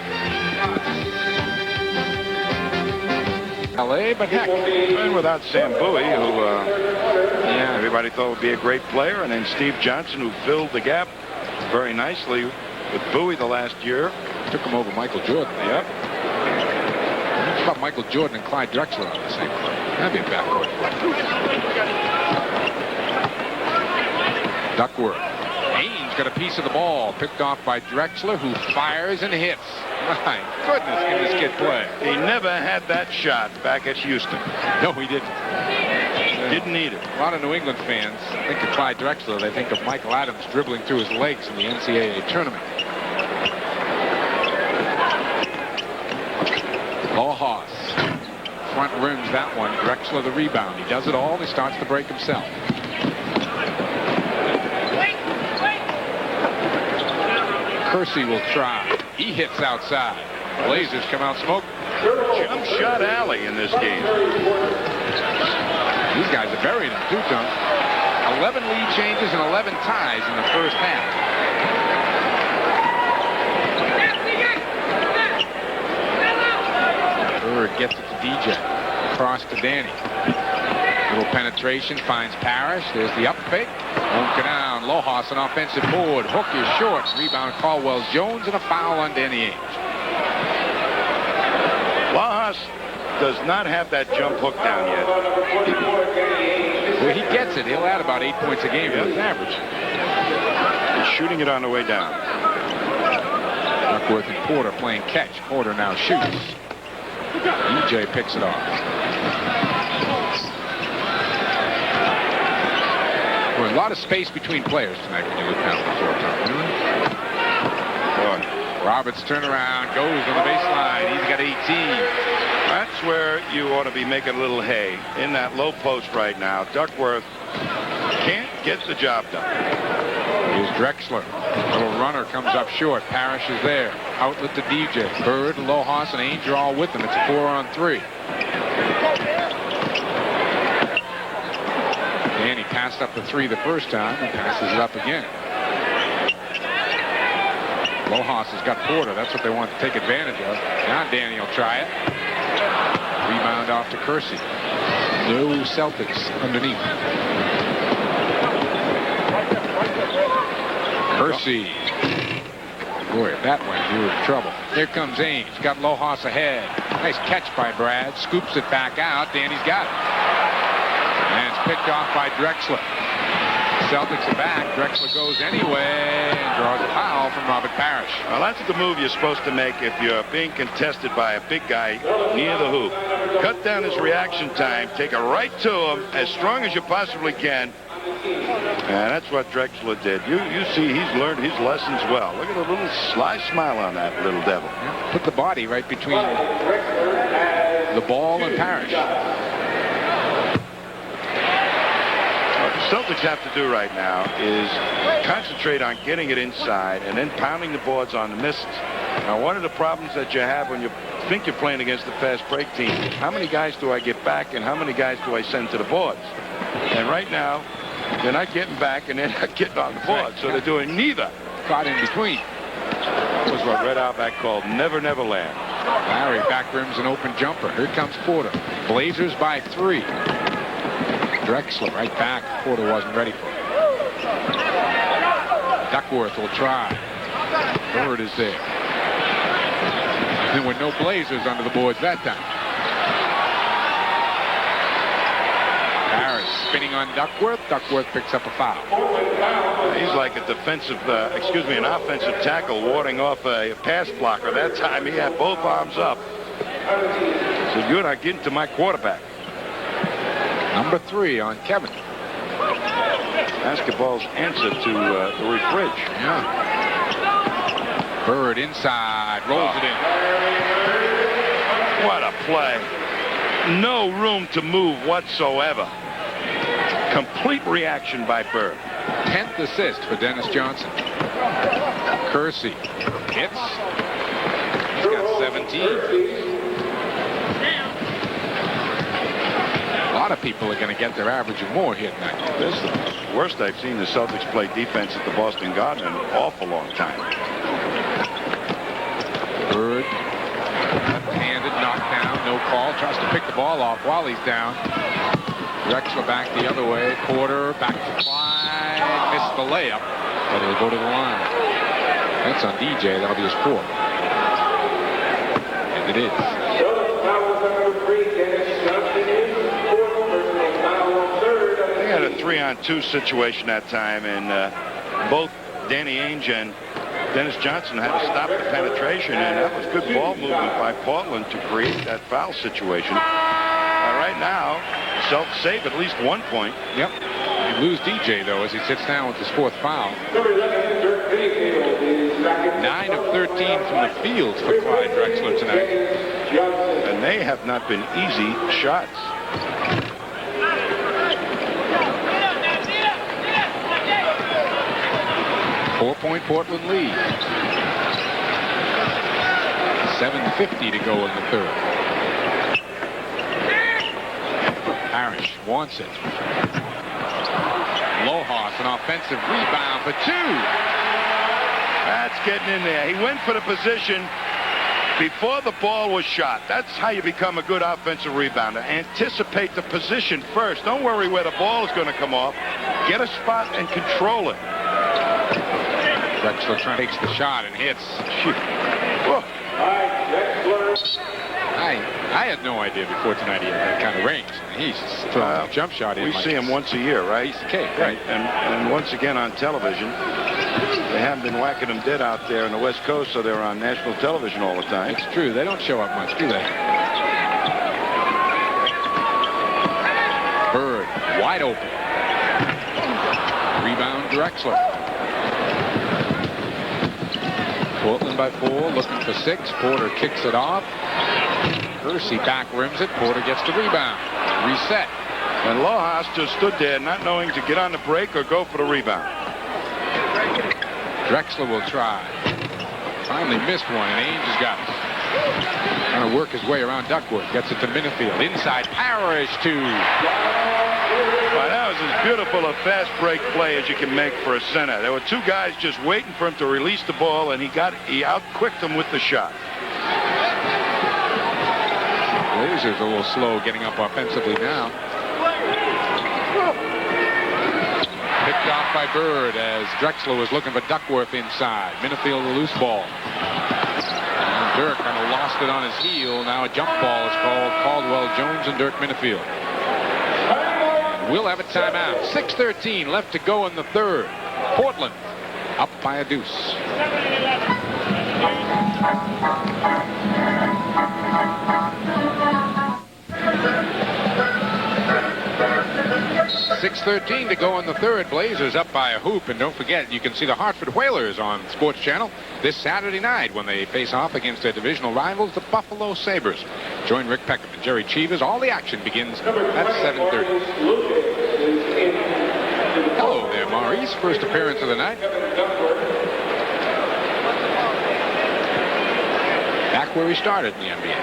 LA, but heck. And without Sam Bowie, who everybody thought would be a great player, and then Steve Johnson, who filled the gap very nicely with Bowie the last year. Took him over Michael Jordan. Yep. How about Michael Jordan and Clyde Drexler on the same court? That'd be a backcourt. Duckworth. Ainge got a piece of the ball. Picked off by Drexler, who fires and hits. My goodness, can this kid play? He never had that shot back at Houston. No, he didn't. Didn't need it. A lot of New England fans think of Clyde Drexler. They think of Michael Adams dribbling through his legs in the NCAA tournament. Lohas front rims that one. Drexler the rebound. He does it all. He starts to break himself. Kersey will try. He hits outside. Blazers come out smoke. Jump shot alley in this game. These guys are buried in two, Tom. 11 lead changes and 11 ties in the first half. Bird gets it to DJ. Across to Danny. Little penetration, finds Parrish. There's the up fake. Won't go down. Lohas an offensive board. Hook is short. Rebound Caldwell Jones, and a foul on Danny Ainge. Lohas does not have that jump hook down yet. Well, he gets it. He'll add about 8 points a game for his average. He's shooting it on the way down. Duckworth and Porter playing catch. Porter now shoots. EJ picks it off. Well, a lot of space between players tonight when you look down the floor, Tom. Roberts turnaround, goes on the baseline. He's got 18. That's where you ought to be making a little hay in that low post right now. Duckworth can't get the job done. Here's Drexler. Little runner comes up short. Parrish is there. Outlet to DJ. Bird, Lohas, and Ainge are all with them. It's a 4-on-3. Danny passed up the 3 the first time and passes it up again. Lohas has got Porter. That's what they want to take advantage of. Now Danny will try it. Rebound off to Kersey. No Celtics underneath. Kersey. Boy, if that went, you were in trouble. Here comes Ainge. Got Lohas ahead. Nice catch by Brad. Scoops it back out. Danny's got it. And it's picked off by Drexler. Celtics are back. Drexler goes anyway and draws a foul from Robert Parrish. Well, that's the move you're supposed to make if you're being contested by a big guy near the hoop. Cut down his reaction time, take it right to him as strong as you possibly can. And that's what Drexler did. You see he's learned his lessons well. Look at the little sly smile on that little devil. Yeah, put the body right between the ball and Parrish. What the Celtics have to do right now is concentrate on getting it inside and then pounding the boards on the misses. Now, one of the problems that you have when you think you're playing against a fast break team is how many guys do I get back and how many guys do I send to the boards? And right now, they're not getting back and they're not getting on the board, so they're doing neither. Caught in between. That was what Red Auerbach called Never Never Land. Larry back rims an open jumper. Here comes Porter. Blazers by 3. Drexler right back. Porter wasn't ready for it. Duckworth will try. Bird is there. There were no Blazers under the boards that time. Harris spinning on Duckworth. Duckworth picks up a foul. He's like a an offensive tackle warding off a pass blocker. That time he had both arms up. So you're not getting to my quarterback. Number 3 on Kevin. Basketball's answer to the refridge. Yeah. Bird inside. Rolls it in. What a play. No room to move whatsoever. Complete reaction by Bird. 10th assist for Dennis Johnson. Kersey hits. He's got 17. A lot of people are going to get their average or more here tonight. This is the worst I've seen the Celtics play defense at the Boston Garden in an awful long time. Bird, left-handed, knocked down, no call. Tries to pick the ball off while he's down. Drexler back the other way. Porter back to Clyde. Missed the layup, but he'll go to the line. That's on DJ. That'll be his 4th. And it is. They had a 3-on-2 situation that time, and both Danny Ainge and Dennis Johnson had to stop the penetration, and that was good ball movement by Portland to create that foul situation. Right now, Celtics save at least 1 point. Yep. You lose DJ, though, as he sits down with his 4th foul. 9 of 13 from the field for Clyde Drexler tonight. And they have not been easy shots. Four-point Portland lead. 7:50 to go in the 3rd. Parrish wants it. Lohas, an offensive rebound for 2. That's getting in there. He went for the position before the ball was shot. That's how you become a good offensive rebounder. Anticipate the position first. Don't worry where the ball is going to come off. Get a spot and control it. Drexler takes the shot and hits. I had no idea before tonight he had that kind of range. He's throwing a jump shot in. We see him once a year, right? Piece of cake, right? And once again on television. They haven't been whacking them dead out there on the West Coast, so they're on national television all the time. It's true. They don't show up much, do they? Bird, wide open. Rebound, Drexler. Portland by 4, looking for 6. Porter kicks it off. Kersey back rims it. Porter gets the rebound. Reset. And Lohas just stood there not knowing to get on the break or go for the rebound. Drexler will try. Finally missed one, and Ainge has got it. Trying to work his way around Duckworth. Gets it to Minifield. Inside, Parrish, 2. Well, that was as beautiful a fast break play as you can make for a center. There were 2 guys just waiting for him to release the ball, and he out-quicked them with the shot. Blazers a little slow getting up offensively now. Picked off by Bird as Drexler was looking for Duckworth inside. Minifield, a loose ball. And Dirk kind of lost it on his heel. Now a jump ball is called. Caldwell Jones and Dirk Minifield. will have a timeout. 6:13 left to go in the third. Portland up by a deuce. 6:13 to go in the third. Blazers up by a hoop. And don't forget, you can see the Hartford Whalers on Sports Channel this Saturday night when they face off against their divisional rivals, the Buffalo Sabres. Join Rick Peckham and Jerry Cheevers. All the action begins at 7:30. Hello there, Maurice. First appearance of the night. Back where we started in the NBA.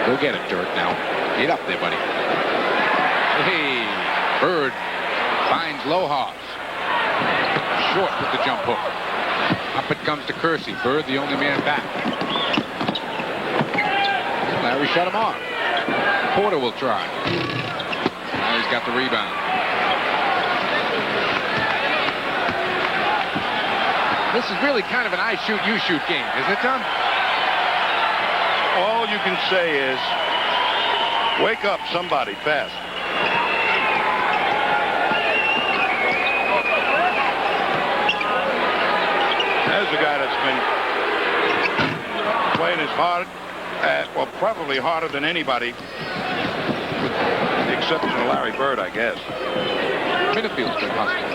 Go get it, Dirk, now. Get up there, buddy. Hey, Bird finds Lohas. Short with the jump hook. Up it comes to Kersey. Bird, the only man back. Larry shut him off. Porter will try. Now he's got the rebound. This is really kind of an I shoot, you shoot game, isn't it, Tom? All you can say is, wake up somebody fast. There's a guy that's been playing as hard, well, probably harder than anybody, except for Larry Bird, I guess. Minifield's been hustling.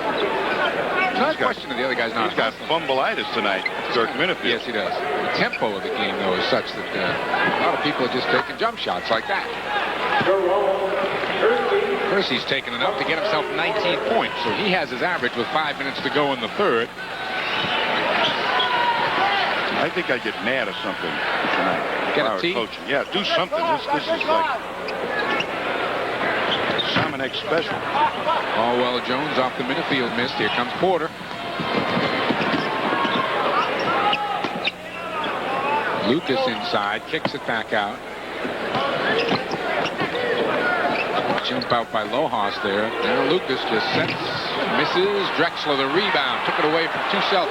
No question of the other guy's not. He's got fumbleitis tonight, Dirk Minifield. Yes, he does. The tempo of the game, though, is such that a lot of people are just taking jump shots like that. Kersey's taken enough to get himself 19 points, so he has his average with 5 minutes to go in the third. I think I get mad or something tonight. Get a tee? Coaching. Yeah, do something. This is like Salmonex special. Caldwell Jones off the Minifield missed. Here comes Porter. Lucas inside, kicks it back out. Jump out by Lohas there. Now Lucas just sets, misses. Drexler the rebound, took it away from two Celtics.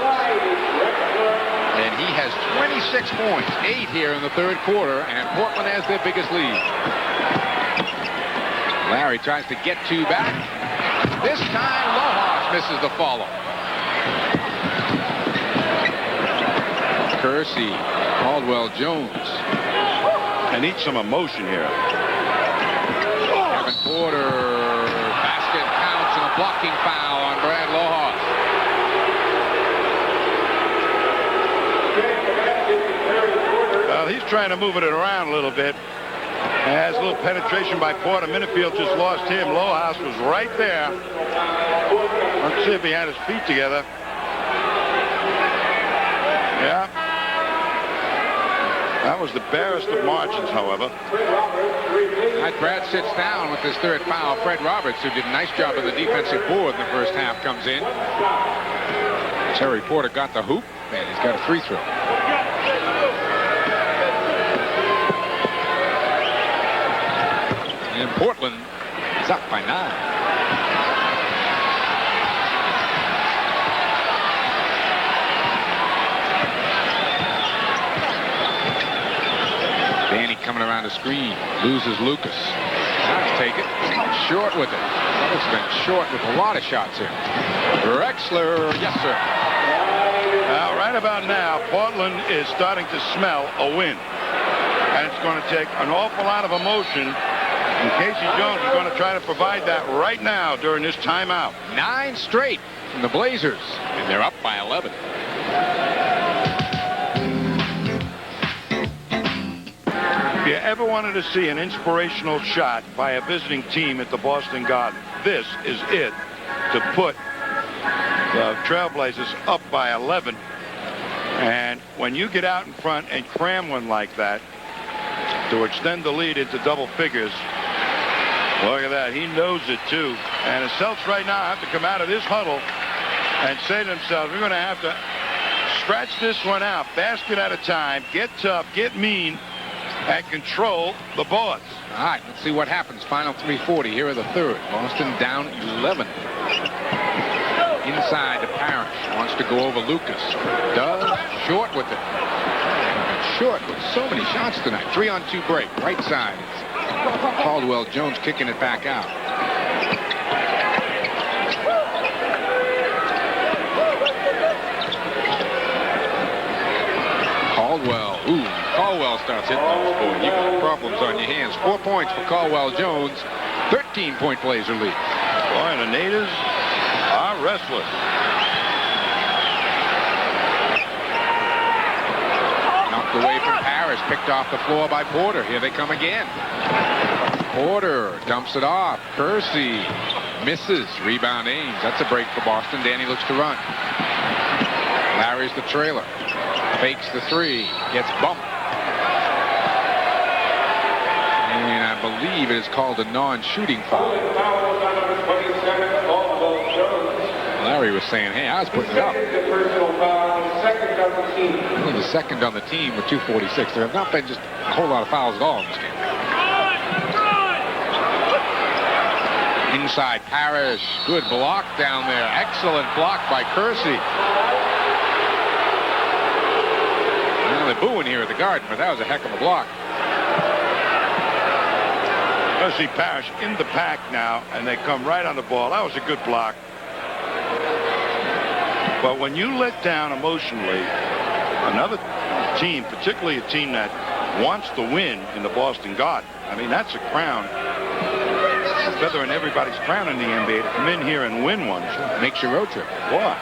And he has 26 points, 8 here in the third quarter, and Portland has their biggest lead. Larry tries to get two back. This time Lohas misses the follow. Kersey, Caldwell Jones. I need some emotion here. Kevin Porter, basket counts and a blocking foul on Brad Lohas. Well, he's trying to move it around a little bit. Has a little penetration by Porter. Minifield just lost him. Lohas was right there. Let's see if he had his feet together. Yeah. That was the barest of margins, however. Brad sits down with his third foul. Fred Roberts, who did a nice job of the defensive board in the first half, comes in. Terry Porter got the hoop, and he's got a free throw. And Portland is up by 9. Danny coming around the screen, loses Lucas. Now take it, short with it. Celtics been short with a lot of shots here. Drexler, yes sir. Now, right about now, Portland is starting to smell a win. And it's going to take an awful lot of emotion. And Casey Jones is going to try to provide that right now during this timeout. 9 straight from the Blazers, and they're up by 11. If you ever wanted to see an inspirational shot by a visiting team at the Boston Garden, this is it to put the Trailblazers up by 11. And when you get out in front and cram one like that to extend the lead into double figures, look at that. He knows it, too. And the Celtics right now have to come out of this huddle and say to themselves, we're going to have to stretch this one out, basket at a time, get tough, get mean, and control the boards. All right, let's see what happens. Final 3:40 here in the third. Boston down 11. Inside to Parrish. Wants to go over Lucas. Does. Short with it. Short with so many shots tonight. 3-on-2 break. Right side. It's Caldwell Jones kicking it back out. Caldwell. Ooh, Caldwell starts hitting those, boy. You got problems on your hands. 4 points for Caldwell Jones. 13-point Blazer lead. Boy, and the natives are restless. Knocked away from Parrish. Picked off the floor by Porter. Here they come again. Porter dumps it off. Kersey misses. Rebound Ames. That's a break for Boston. Danny looks to run. Larry's the trailer. Fakes the three. Gets bumped. And I believe it is called a non-shooting foul. Larry was saying, hey, I was putting it up. Only the second on the team with 2:46. There have not been just a whole lot of fouls at all in this game. Inside Parrish. Good block down there. Excellent block by Kersey. Well, they're booing here at the Garden, but that was a heck of a block. Kersey Parrish in the pack now, and they come right on the ball. That was a good block. But when you let down emotionally another team, particularly a team that wants to win in the Boston Garden, I mean, that's a crown. It's feather in everybody's crown in the NBA to come in here and win one. Makes your road trip. Boy.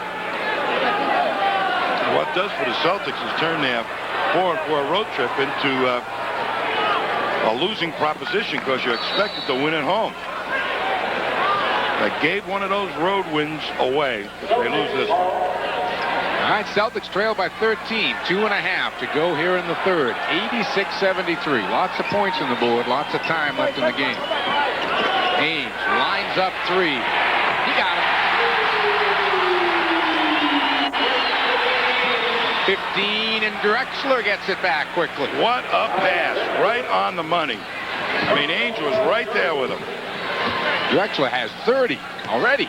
What it does for the Celtics is turn their 4-4 road trip into a losing proposition because you're expected to win at home. They gave one of those road wins away if they lose this one. All right, Celtics trail by 13. 2.5 to go here in the third. 86-73. Lots of points on the board. Lots of time left in the game. Ames lines up three. He got him. 15, and Drexler gets it back quickly. What a pass. Right on the money. I mean, Ainge was right there with him. Drexler has 30 already.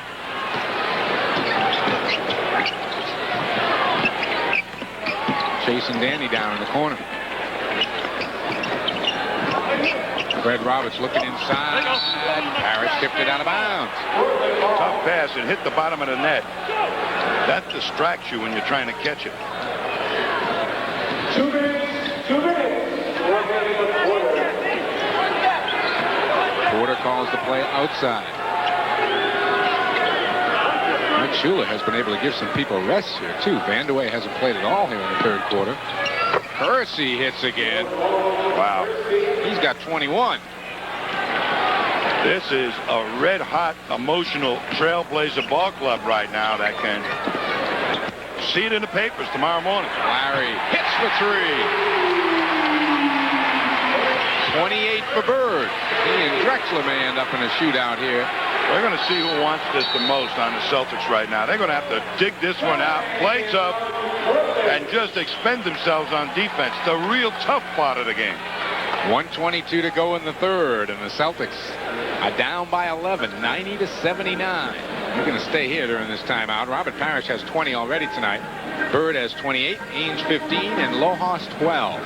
Chasing Danny down in the corner. Fred Roberts looking inside. Parrish tipped it out of bounds. Tough pass. It hit the bottom of the net. That distracts you when you're trying to catch it. 2 minutes. 2 minutes. Porter calls the play outside. Mike Schuler has been able to give some people rest here, too. Vandeweghe hasn't played at all here in the third quarter. Kersey hits again. Wow. He's got 21. This is a red-hot, emotional Trailblazer ball club right now that can see it in the papers tomorrow morning. Larry hits for three. 28 for Bird. He and Drexler may end up in a shootout here. We're going to see who wants this the most on the Celtics right now. They're going to have to dig this one out, play tough, and just expend themselves on defense. The real tough part of the game. 1:22 to go in the third, and the Celtics are down by 11, 90-79. They're going to stay here during this timeout. Robert Parrish has 20 already tonight. Bird has 28, Ainge 15, and Lohas 12.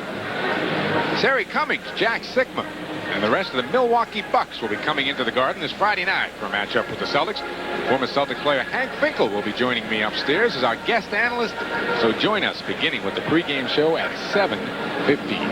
Terry Cummings, Jack Sikma, and the rest of the Milwaukee Bucks will be coming into the Garden this Friday night for a matchup with the Celtics. Former Celtics player Hank Finkel will be joining me upstairs as our guest analyst. So join us beginning with the pregame show at 7:15.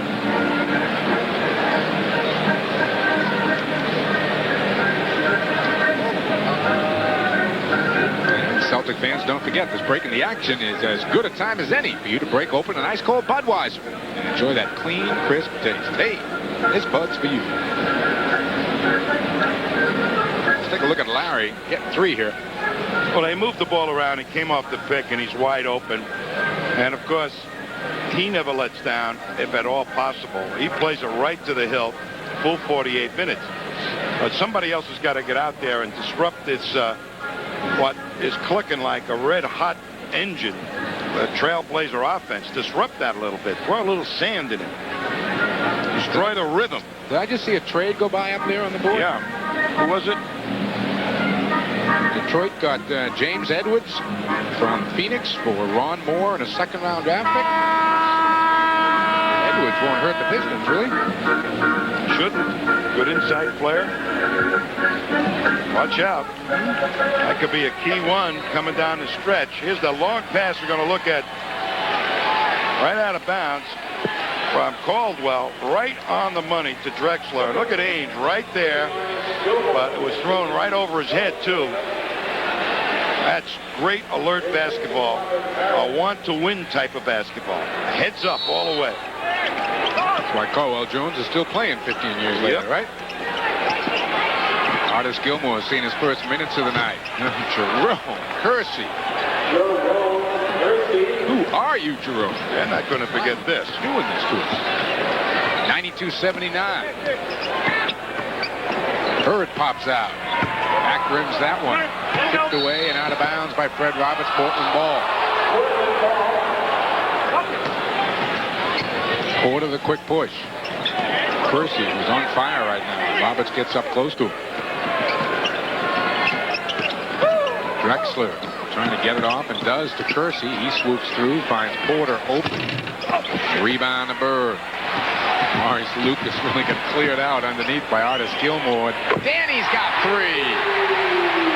Celtic fans, don't forget, this break in the action is as good a time as any for you to break open an ice cold Budweiser and enjoy that clean, crisp taste. Hey, this Bud's for you. Let's take a look at Larry getting three here. Well, they moved the ball around. He came off the pick, and he's wide open. And, of course, he never lets down, if at all possible. He plays it right to the hilt, full 48 minutes. But somebody else has got to get out there and disrupt this what is clicking like a red-hot engine, the Trailblazer offense. Disrupt that a little bit. Throw a little sand in it. Destroy the rhythm. Did I just see a trade go by up there on the board? Yeah. Who was it? Detroit got James Edwards from Phoenix for Ron Moore and a second-round draft pick. which won't hurt the Pistons, really. Shouldn't. Good inside player. Watch out. That could be a key one coming down the stretch. Here's the long pass we're going to look at. Right out of bounds from Caldwell, right on the money to Drexler. Look at Ainge right there, but it was thrown right over his head, too. That's great alert basketball, a want-to-win type of basketball. Heads up all the way. That's why Caldwell Jones is still playing 15 years later, right? Artis Gilmore has seen his first minutes of the night. Jerome Kersey. Who are you, Jerome? They're not going to forget this. Doing this to us. 92-79. Bird pops out. Back rims that one. Tipped away and out of bounds by Fred Roberts. Portland ball. Order the quick push. Kersey is on fire right now. Roberts gets up close to him. Drexler trying to get it off and does to Kersey. He swoops through, finds Porter open. Rebound to Bird. Maurice Lucas really got cleared out underneath by Artis Gilmore. Danny's got three.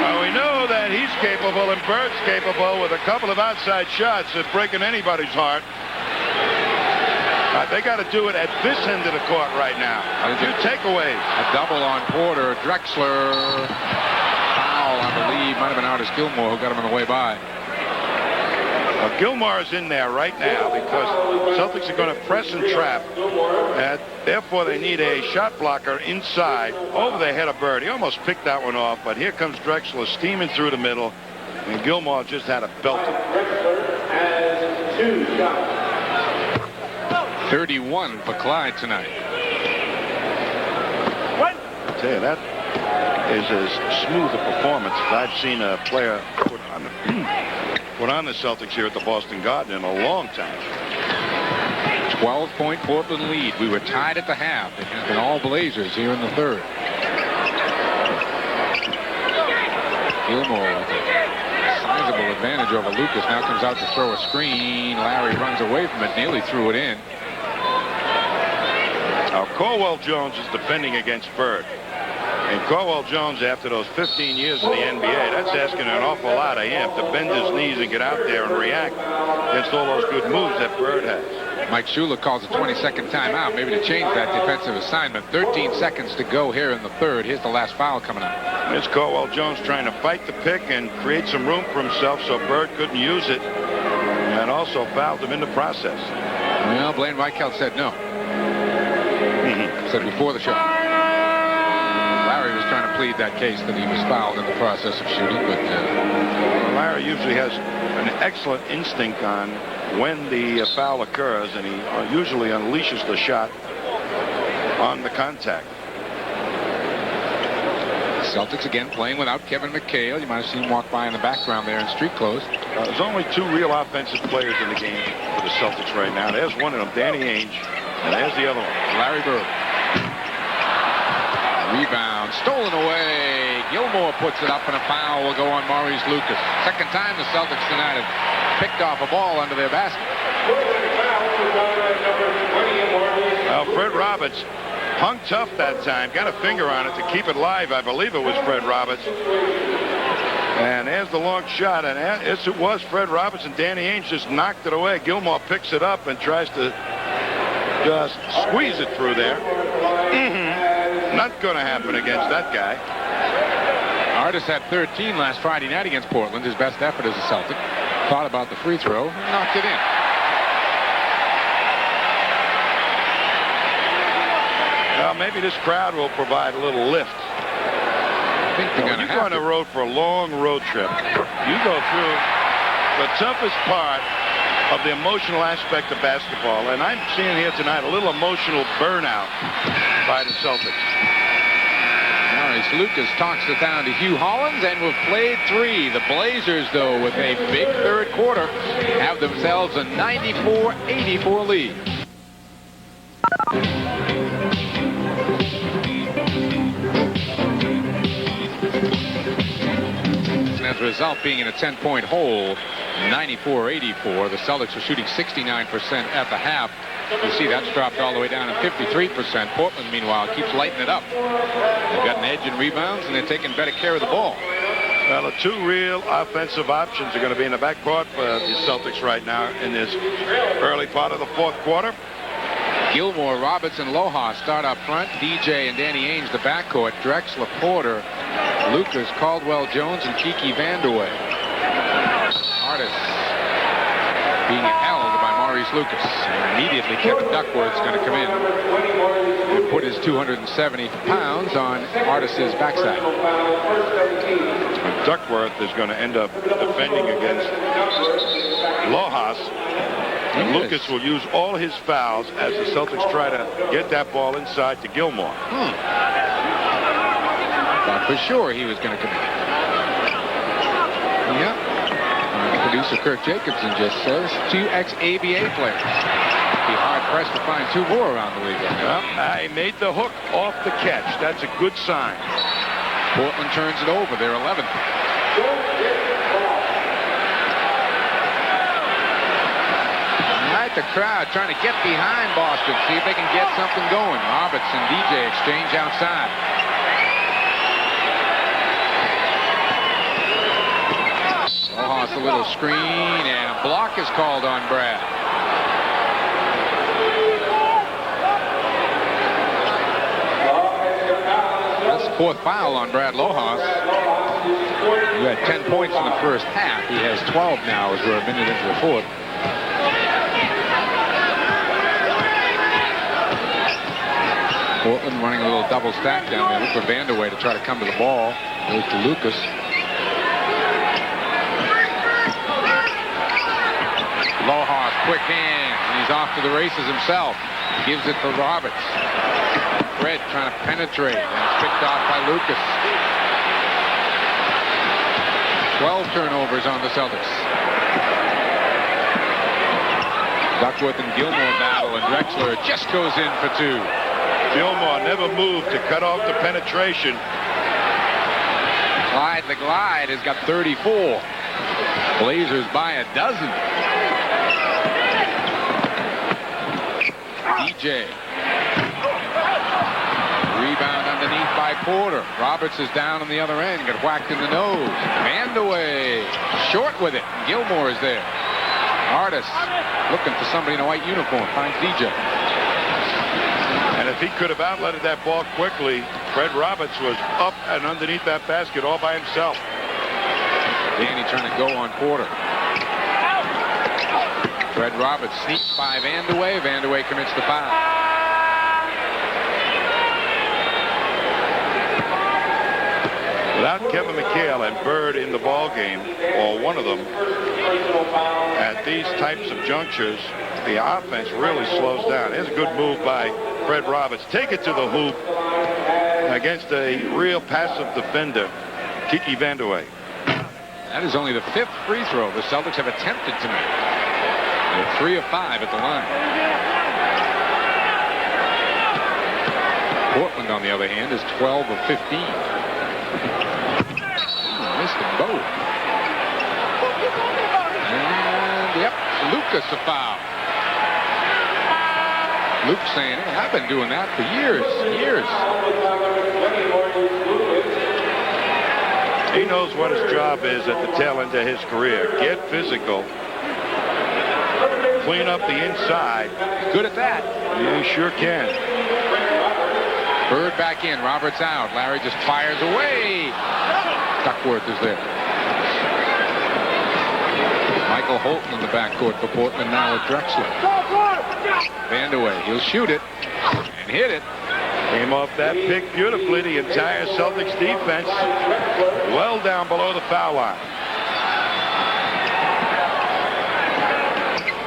Well, we know that he's capable and Bird's capable with a couple of outside shots at breaking anybody's heart. They got to do it at this end of the court right now. A few takeaways. A double on Porter. Drexler. Foul, I believe. Might have been Artis Gilmore who got him on the way by. Well, Gilmore is in there right now because Celtics are going to press and trap. And therefore, they need a shot blocker inside over the head of Bird. He almost picked that one off, but here comes Drexler steaming through the middle, and Gilmore just had a belt. Drexler has 2 shots. 31 for Clyde tonight. I tell you, that is as smooth a performance as I've seen a player put on the Celtics here at the Boston Garden in a long time. 12-point Portland lead. We were tied at the half. It has been all Blazers here in the third. Gilmore with a sizable advantage over Lucas. Now comes out to throw a screen. Larry runs away from it, nearly threw it in. Now, Caldwell Jones is defending against Bird. And Caldwell Jones, after those 15 years in the NBA, that's asking an awful lot of him to bend his knees and get out there and react against all those good moves that Bird has. Mike Shula calls a 20-second timeout, maybe to change that defensive assignment. 13 seconds to go here in the third. Here's the last foul coming up. It's Caldwell Jones trying to fight the pick and create some room for himself so Bird couldn't use it, and also fouled him in the process. Well, Blaine Reichelt said no. Said before the shot. Larry was trying to plead that case that he was fouled in the process of shooting, but Larry usually has an excellent instinct on when the foul occurs, and he usually unleashes the shot on the contact. Celtics again playing without Kevin McHale. You might have seen him walk by in the background there in street clothes. There's only 2 real offensive players in the game for the Celtics right now. There's one of them, Danny Ainge, and there's the other one, Larry Bird. Rebound stolen away. Gilmore puts it up, and a foul will go on Maurice Lucas. Second time the Celtics tonight have picked off a ball under their basket. Well, Fred Roberts hung tough that time, got a finger on it to keep it live. I believe it was Fred Roberts. And there's the long shot, and yes, it was Fred Roberts, and Danny Ainge just knocked it away. Gilmore picks it up and tries to just squeeze it through there. Not going to happen against that guy. Artis had 13 last Friday night against Portland, his best effort as a Celtic. Thought about the free throw, knocked it in. Well, maybe this crowd will provide a little lift. I think they're going to go on the road for a long road trip. You go through the toughest part of the emotional aspect of basketball, and I'm seeing here tonight a little emotional burnout by the Celtics. Maurice Lucas talks it down to Hugh Hollins, and we've played 3. The Blazers, though, with a big third quarter, have themselves a 94-84 lead. As a result, being in a 10-point hole, 94-84. The Celtics are shooting 69% at the half. You see that's dropped all the way down to 53%. Portland, meanwhile, keeps lighting it up. They've got an edge in rebounds, and they're taking better care of the ball. Well, the two real offensive options are going to be in the backcourt for the Celtics right now in this early part of the fourth quarter. Gilmore, Robertson, Loha start up front. DJ and Danny Ainge, the backcourt. Drexler, Porter, Lucas, Caldwell Jones, and Kiki Vandeweghe. Artis being held by Maurice Lucas. And immediately Kevin Duckworth's going to come in and put his 270 pounds on Artis's backside. Duckworth is going to end up defending against Lojas. And Lucas will use all his fouls as the Celtics try to get that ball inside to Gilmore. Thought for sure he was going to come in. Yep. Producer Kirk Jacobson just says 2 ex-ABA players. Be hard-pressed to find 2 more around the league. Well, I made the hook off the catch. That's a good sign. Portland turns it over. They're 11th. The crowd trying to get behind Boston, see if they can get something going. Roberts and DJ exchange outside. Lojas a little screen, and a block is called on Brad. That's the 4th foul on Brad Lojas. He had 10 points in the first half. He has 12 now as we're a minute into the fourth. Portland running a little double stack down there. Look for Vandeweghe to try to come to the ball. Goes to Lucas. Lojas, quick hands, and he's off to the races himself. Gives it to Roberts. Fred trying to penetrate, and it's picked off by Lucas. 12 turnovers on the Celtics. Duckworth and Gilmore battle, and Drexler just goes in for 2. Gilmore never moved to cut off the penetration. Clyde the Glide has got 34. Blazers by a dozen. DJ. Rebound underneath by Porter. Roberts is down on the other end. Got whacked in the nose. Vandeweghe short with it. Gilmore is there. Artis looking for somebody in a white uniform. Finds DJ. And if he could have outletted that ball quickly, Fred Roberts was up and underneath that basket all by himself. Danny trying to go on Porter. Fred Roberts sneaks by Vandeweghe. Vandeweghe commits the foul. Without Kevin McHale and Bird in the ball game, or one of them, at these types of junctures, the offense really slows down. Here's a good move by Fred Roberts. Take it to the hoop against a real passive defender, Kiki Vandeweghe. That is only the 5th free throw the Celtics have attempted tonight. They're 3 of 5 at the line. Portland, on the other hand, is 12 of 15. Missed them both. And, yep, Lucas a foul. Luke saying, hey, I've been doing that for years. He knows what his job is at the tail end of his career. Get physical. Clean up the inside. Good at that. You sure can. Bird back in. Roberts out. Larry just fires away. Duckworth is there. Michael Holton in the backcourt for Portland now with Drexler. Vandeweghe. He'll shoot it and hit it. Came off that pick beautifully. The entire Celtics defense well down below the foul line.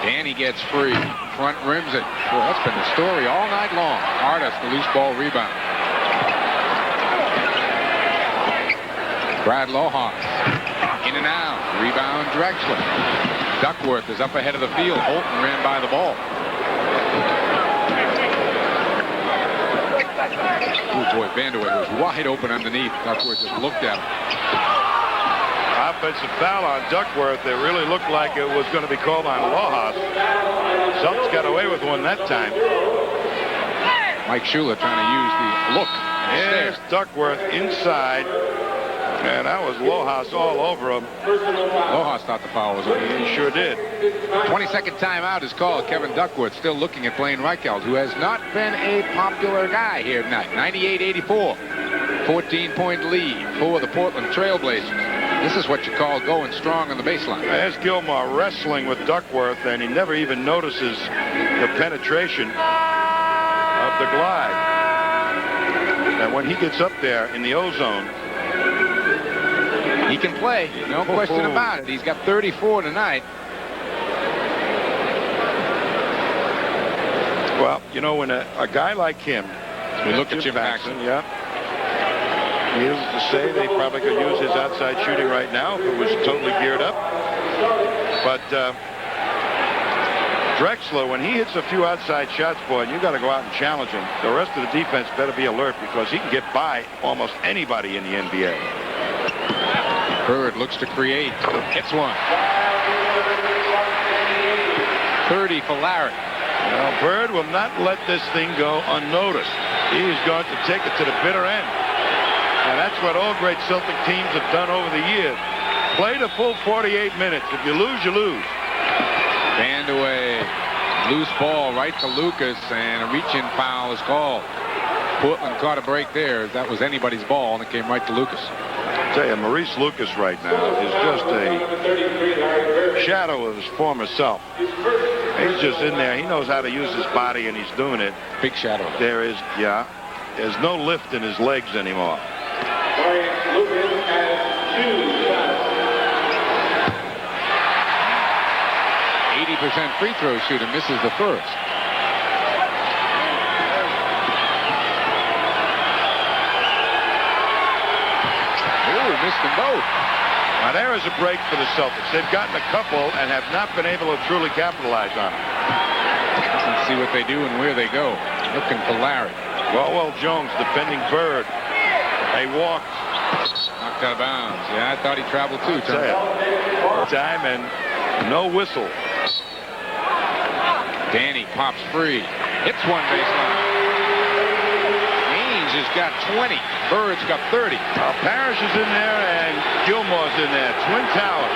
Danny gets free. Front rims it. Boy, that's been the story all night long. Artis, the loose ball rebound. Brad Lojas. In and out. Rebound Drexler. Duckworth is up ahead of the field. Holton ran by the ball. Oh boy, Vandeweghe was wide open underneath. Duckworth just looked at him. Offensive foul on Duckworth. It really looked like it was going to be called on Lojas. Celtics got away with one that time. Mike Shula trying to use the look. Yes, Duckworth inside. And that was Lojas all over him. Lojas thought the foul was on. He sure did. 22nd timeout is called. Kevin Duckworth still looking at Blaine Reichelt, who has not been a popular guy here tonight. 98-84. 14-point lead for the Portland Trailblazers. This is what you call going strong on the baseline. There's Gilmore wrestling with Duckworth, and he never even notices the penetration of the glide. And when he gets up there in the ozone, he can play, no question about it. He's got 34 tonight. Well, you know, when a guy like him, we look at Jim Paxson. Yeah. Needless to say, they probably could use his outside shooting right now if it was totally geared up. But Drexler, when he hits a few outside shots, boy, you got to go out and challenge him. The rest of the defense better be alert because he can get by almost anybody in the NBA. Bird looks to create. Hits one. 30 for Larry. Well, Bird will not let this thing go unnoticed. He's going to take it to the bitter end. And that's what all great Celtic teams have done over the years. Play the full 48 minutes. If you lose, you lose. Banned away. Loose ball right to Lucas, and a reach-in foul is called. Portland caught a break there. That was anybody's ball, and it came right to Lucas. I tell you, Maurice Lucas right now is just a shadow of his former self. He's just in there. He knows how to use his body, and he's doing it. Big shadow. There's no lift in his legs anymore. 80% free throw shooter, misses the first. Ooh, missed them both. Now there is a break for the Celtics. They've gotten a couple and have not been able to truly capitalize on it. Let's see what they do and where they go. Looking for Larry. Well, Jones defending Bird. They walked. Knocked out of bounds. Yeah, I thought he traveled too. Time and no whistle. Danny pops free. Hits one baseline. Haynes has got 20. Bird's got 30. Parrish is in there and Gilmore's in there. Twin tower.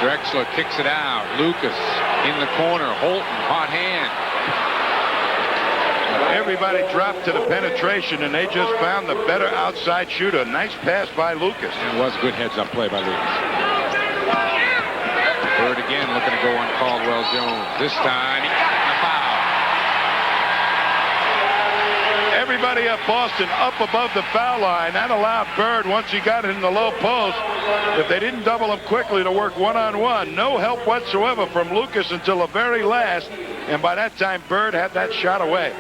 Drexler kicks it out. Lucas in the corner. Holton, hot hand. Everybody dropped to the penetration, and they just found the better outside shooter. Nice pass by Lucas. It was good heads-up play by Lucas. Bird again looking to go on Caldwell Jones. This time he got the foul. Everybody at Boston up above the foul line. That allowed Bird, once he got it in the low post, if they didn't double him quickly, to work one-on-one. No help whatsoever from Lucas until the very last. And by that time, Bird had that shot away.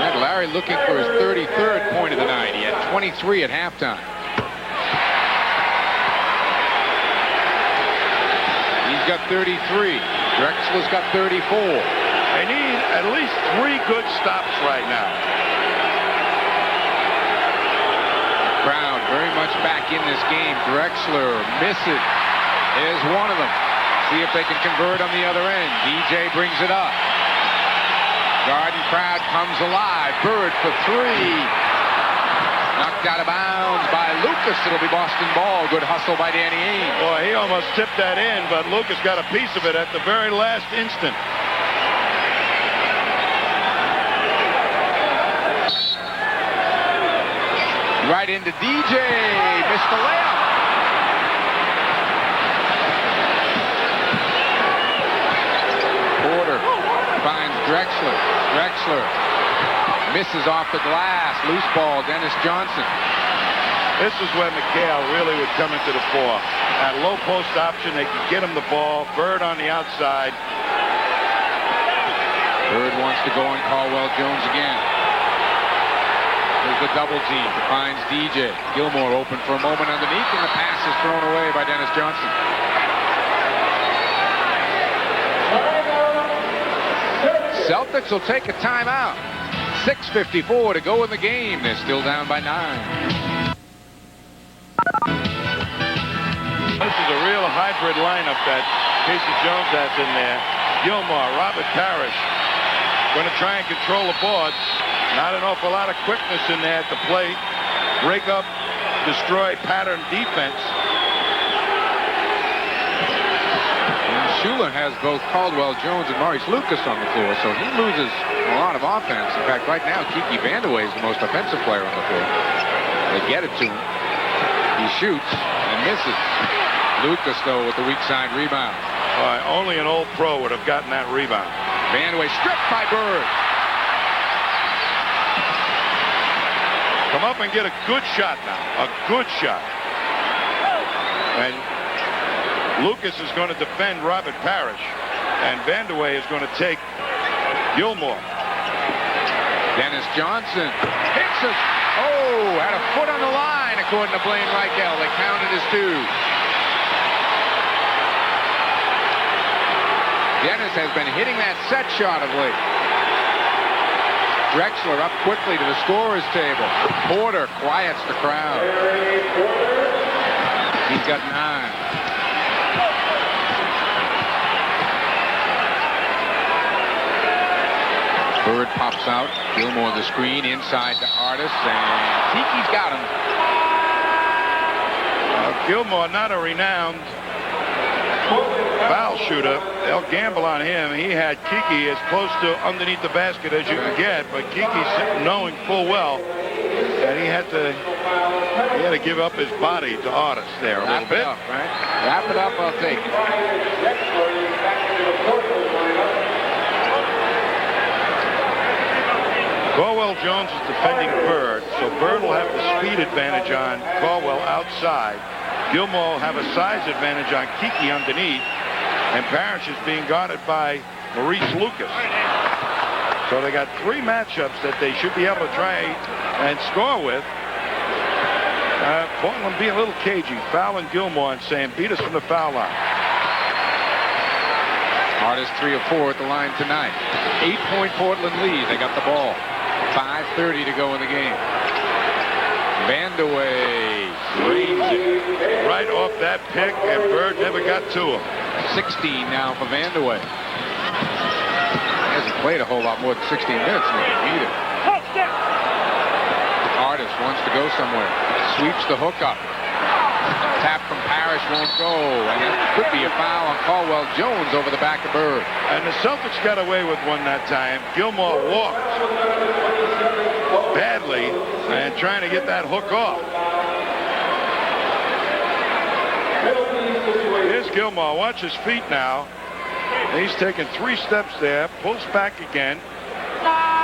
And Larry looking for his 33rd point of the night. He had 23 at halftime. He's got 33. Drexler's got 34. They need at least 3 good stops right now. Crowd very much back in this game. Drexler misses. Is one of them. See if they can convert on the other end. DJ brings it up. Garden crowd comes alive. Bird for 3. Knocked out of bounds by Lucas. It'll be Boston ball. Good hustle by Danny Ainge. Boy, he almost tipped that in, but Lucas got a piece of it at the very last instant. Right into DJ. Missed the layup. Porter finds Drexler. Drexler misses off the glass. Loose ball, Dennis Johnson. This is where McHale really would come into the fore. At low post option, they could get him the ball. Bird on the outside. Bird wants to go on Caldwell Jones again. There's the double team. Finds DJ. Gilmore open for a moment underneath, and the pass is thrown away by Dennis Johnson. Celtics will take a timeout. 6:54 to go in the game. They're still down by 9. hybrid lineup that Casey Jones has in there. Gilmore, Robert Parrish, going to try and control the boards. Not an awful lot of quickness in there at the plate. Break up, destroy pattern defense. And Schuler has both Caldwell Jones and Maurice Lucas on the floor, so he loses a lot of offense. In fact, right now, Kiki Vandeweghe is the most offensive player on the floor. They get it to him. He shoots and misses. Lucas, though, with the weak side rebound. Only an old pro would have gotten that rebound. Vandeweghe stripped by Bird. Come up and get a good shot now. A good shot. And Lucas is going to defend Robert Parrish. And Vandeweghe is going to take Gilmore. Dennis Johnson hits us. Oh, had a foot on the line, according to Blaine Reichel. They counted as 2. Dennis has been hitting that set shot of late. Drexler up quickly to the scorer's table. Porter quiets the crowd. He's got 9. Bird pops out. Gilmore the screen inside to Artis, and Tiki's got him. Gilmore, not a renowned foul shooter. They'll gamble on him. He had Kiki as close to underneath the basket as you can get, but Kiki's knowing full well that he had to give up his body to Artis there a little bit. Wrap it up, right? Wrap it up, I'll take it. Caldwell Jones is defending Bird, so Bird will have the speed advantage on Caldwell outside. Gilmore will have a size advantage on Kiki underneath, and Parrish is being guarded by Maurice Lucas. So they got 3 matchups that they should be able to try and score with. Portland being a little cagey, fouling Gilmore and saying, beat us from the foul line. Artis 3 of 4 at the line tonight. 8-point Portland lead. They got the ball. 5:30 to go in the game. Vandeweghe drains it right off that pick, and Bird never got to him. 16 now for Vandeweghe. He hasn't played a whole lot more than 16 minutes either. Artis wants to go somewhere. Sweeps the hook up. Tap from Parrish won't go, and it could be a foul on Caldwell Jones over the back of Bird. And the Celtics got away with one that time. Gilmore walked badly and trying to get that hook off. Here's Gilmore. Watch his feet now. He's taking 3 steps there, pulls back again,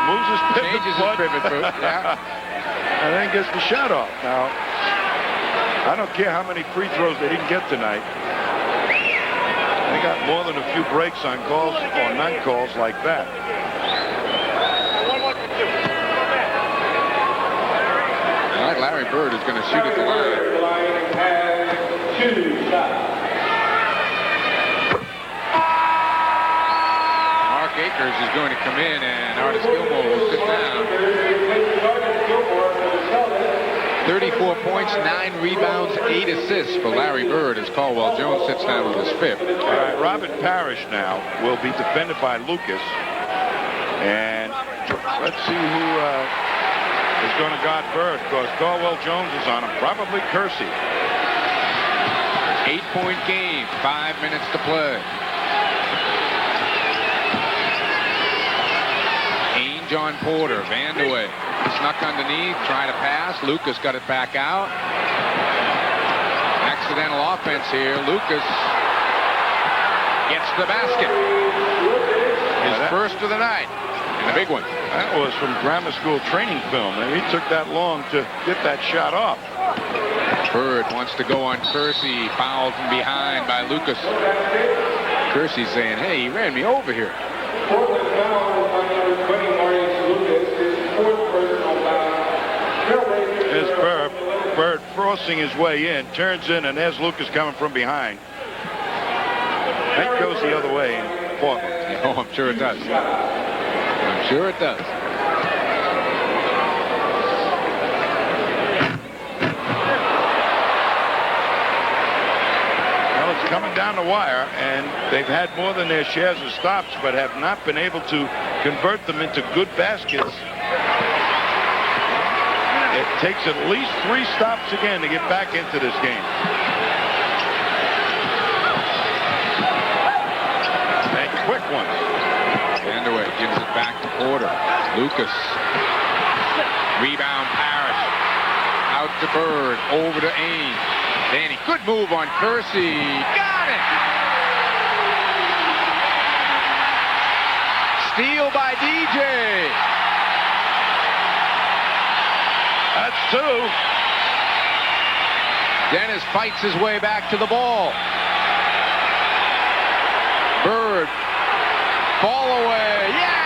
moves his pivot Changes foot, his pivot foot, yeah. and then gets the shot off. Now, I don't care how many free throws they didn't get tonight. They got more than a few breaks on calls or non-calls like that. All right, Larry Bird is going to shoot at the line. Mark Akers is going to come in, and Artis Gilmore will sit down. 34 points, 9 rebounds, 8 assists for Larry Bird as Caldwell Jones sits down with his 5th. All right, Robert Parrish now will be defended by Lucas. And let's see who is going to guard Bird, because Caldwell Jones is on him. Probably Kersey. 8-point game, 5 minutes to play. Ainge on Porter, Vandeweghe. Snuck underneath, trying to pass. Lucas got it back out. Accidental offense here. Lucas gets the basket. His first of the night, and a big one. That was from grammar school training film, and he took that long to get that shot off. Bird wants to go on Kersey, fouled from behind by Lucas. Kersey saying, hey, he ran me over here. There's Bird forcing his way in, turns in, and there's Lucas coming from behind. That goes the other way in Portland. Oh, I'm sure it does. I'm sure it does. Now let's coming down the wire, and they've had more than their shares of stops, but have not been able to convert them into good baskets. It takes at least 3 stops again to get back into this game. And quick ones. Vandeweghe gives it back to Porter. Lucas. Rebound Parrish. Out to Bird. Over to Ames. Danny, good move on Kersey. Got it! Steal by DJ. That's 2. Dennis fights his way back to the ball. Bird. Ball away. Yeah!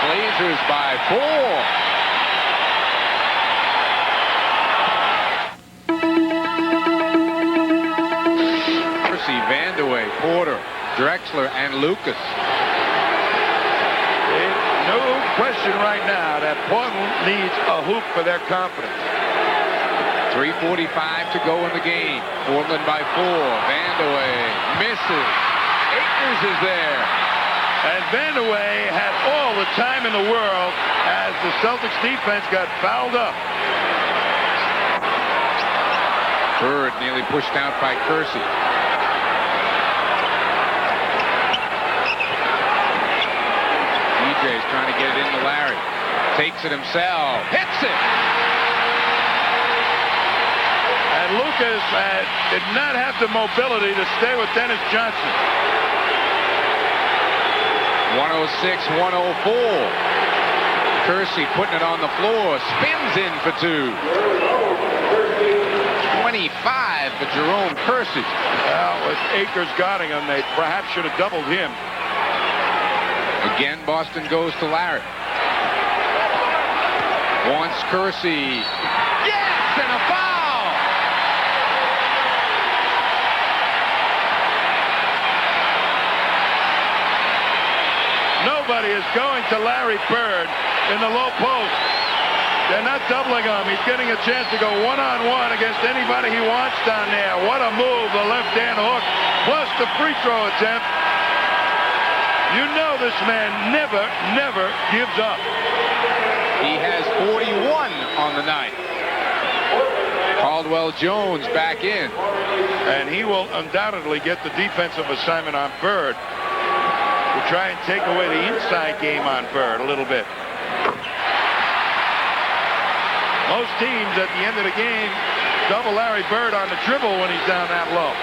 Blazers by 4. Vandeweghe, Porter, Drexler, and Lucas. No question right now that Portland needs a hoop for their confidence. 3:45 to go in the game. Portland by 4. Vandeweghe misses. Akers is there. And Vandeweghe had all the time in the world as the Celtics defense got fouled up. Bird nearly pushed out by Kersey. DJ's trying to get it into Larry. Takes it himself. Hits it. And Lucas did not have the mobility to stay with Dennis Johnson. 106-104. Kersey putting it on the floor. Spins in for 2. 25 for Jerome Kersey. Well, with Akers guarding him, they perhaps should have doubled him. Again, Boston goes to Larry. Wants Kersey. Yes, and a foul! Nobody is going to Larry Bird in the low post. They're not doubling him. He's getting a chance to go one-on-one against anybody he wants down there. What a move, the left-hand hook, plus the free throw attempt. You know this man never gives up. He has 41 on the night. Caldwell Jones back in. And he will undoubtedly get the defensive assignment on Bird to try and take away the inside game on Bird a little bit. Most teams at the end of the game double Larry Bird on the dribble when he's down that low.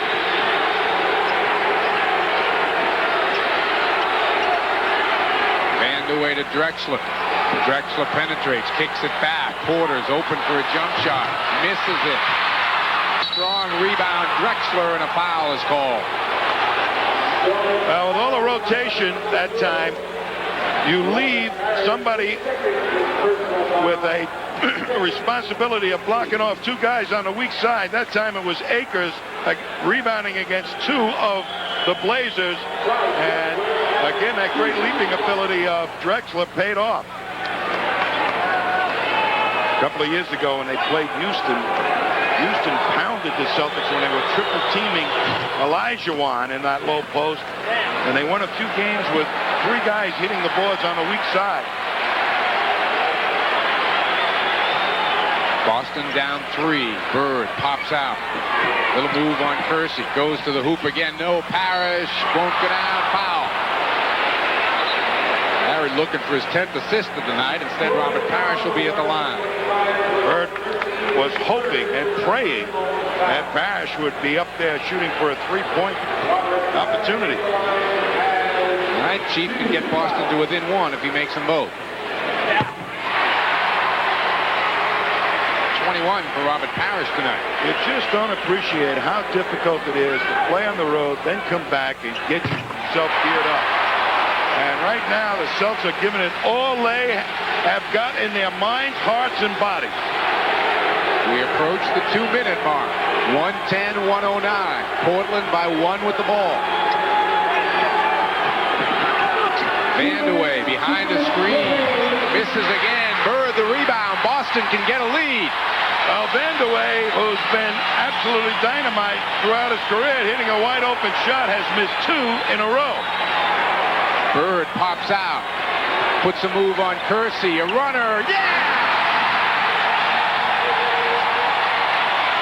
Vandeweghe to Drexler. Drexler penetrates, kicks it back. Porter's open for a jump shot. Misses it. Strong rebound. Drexler, and a foul is called. Well, with all the rotation that time, you leave somebody with a responsibility of blocking off 2 guys on the weak side. That time it was Akers rebounding against 2 of the Blazers. And again, that great leaping ability of Drexler paid off. A couple of years ago when they played Houston, Houston pounded the Celtics when they were triple teaming Olajuwon in that low post. And they won a few games with 3 guys hitting the boards on the weak side. Boston down 3. Bird pops out. Little move on Kersey. Goes to the hoop again. No. Parrish won't go down. Foul. Larry looking for his 10th assist of the night. Instead, Robert Parrish will be at the line. Bird was hoping and praying that Parrish would be up there shooting for a 3-point opportunity. All right, Chief can get Boston to within 1 if he makes them both. 21 for Robert Parrish tonight. You just don't appreciate how difficult it is to play on the road, then come back and get yourself geared up. And right now, the Celtics are giving it all they have got in their minds, hearts, and bodies. We approach the 2-minute mark. 110-109. Portland by 1 with the ball. Vandeweghe behind the screen. Misses again. Bird the rebound. Boston can get a lead. Well, Vandeweghe, who's been absolutely dynamite throughout his career, hitting a wide open shot, has missed 2 in a row. Bird pops out. Puts a move on Kersey. A runner. Yeah!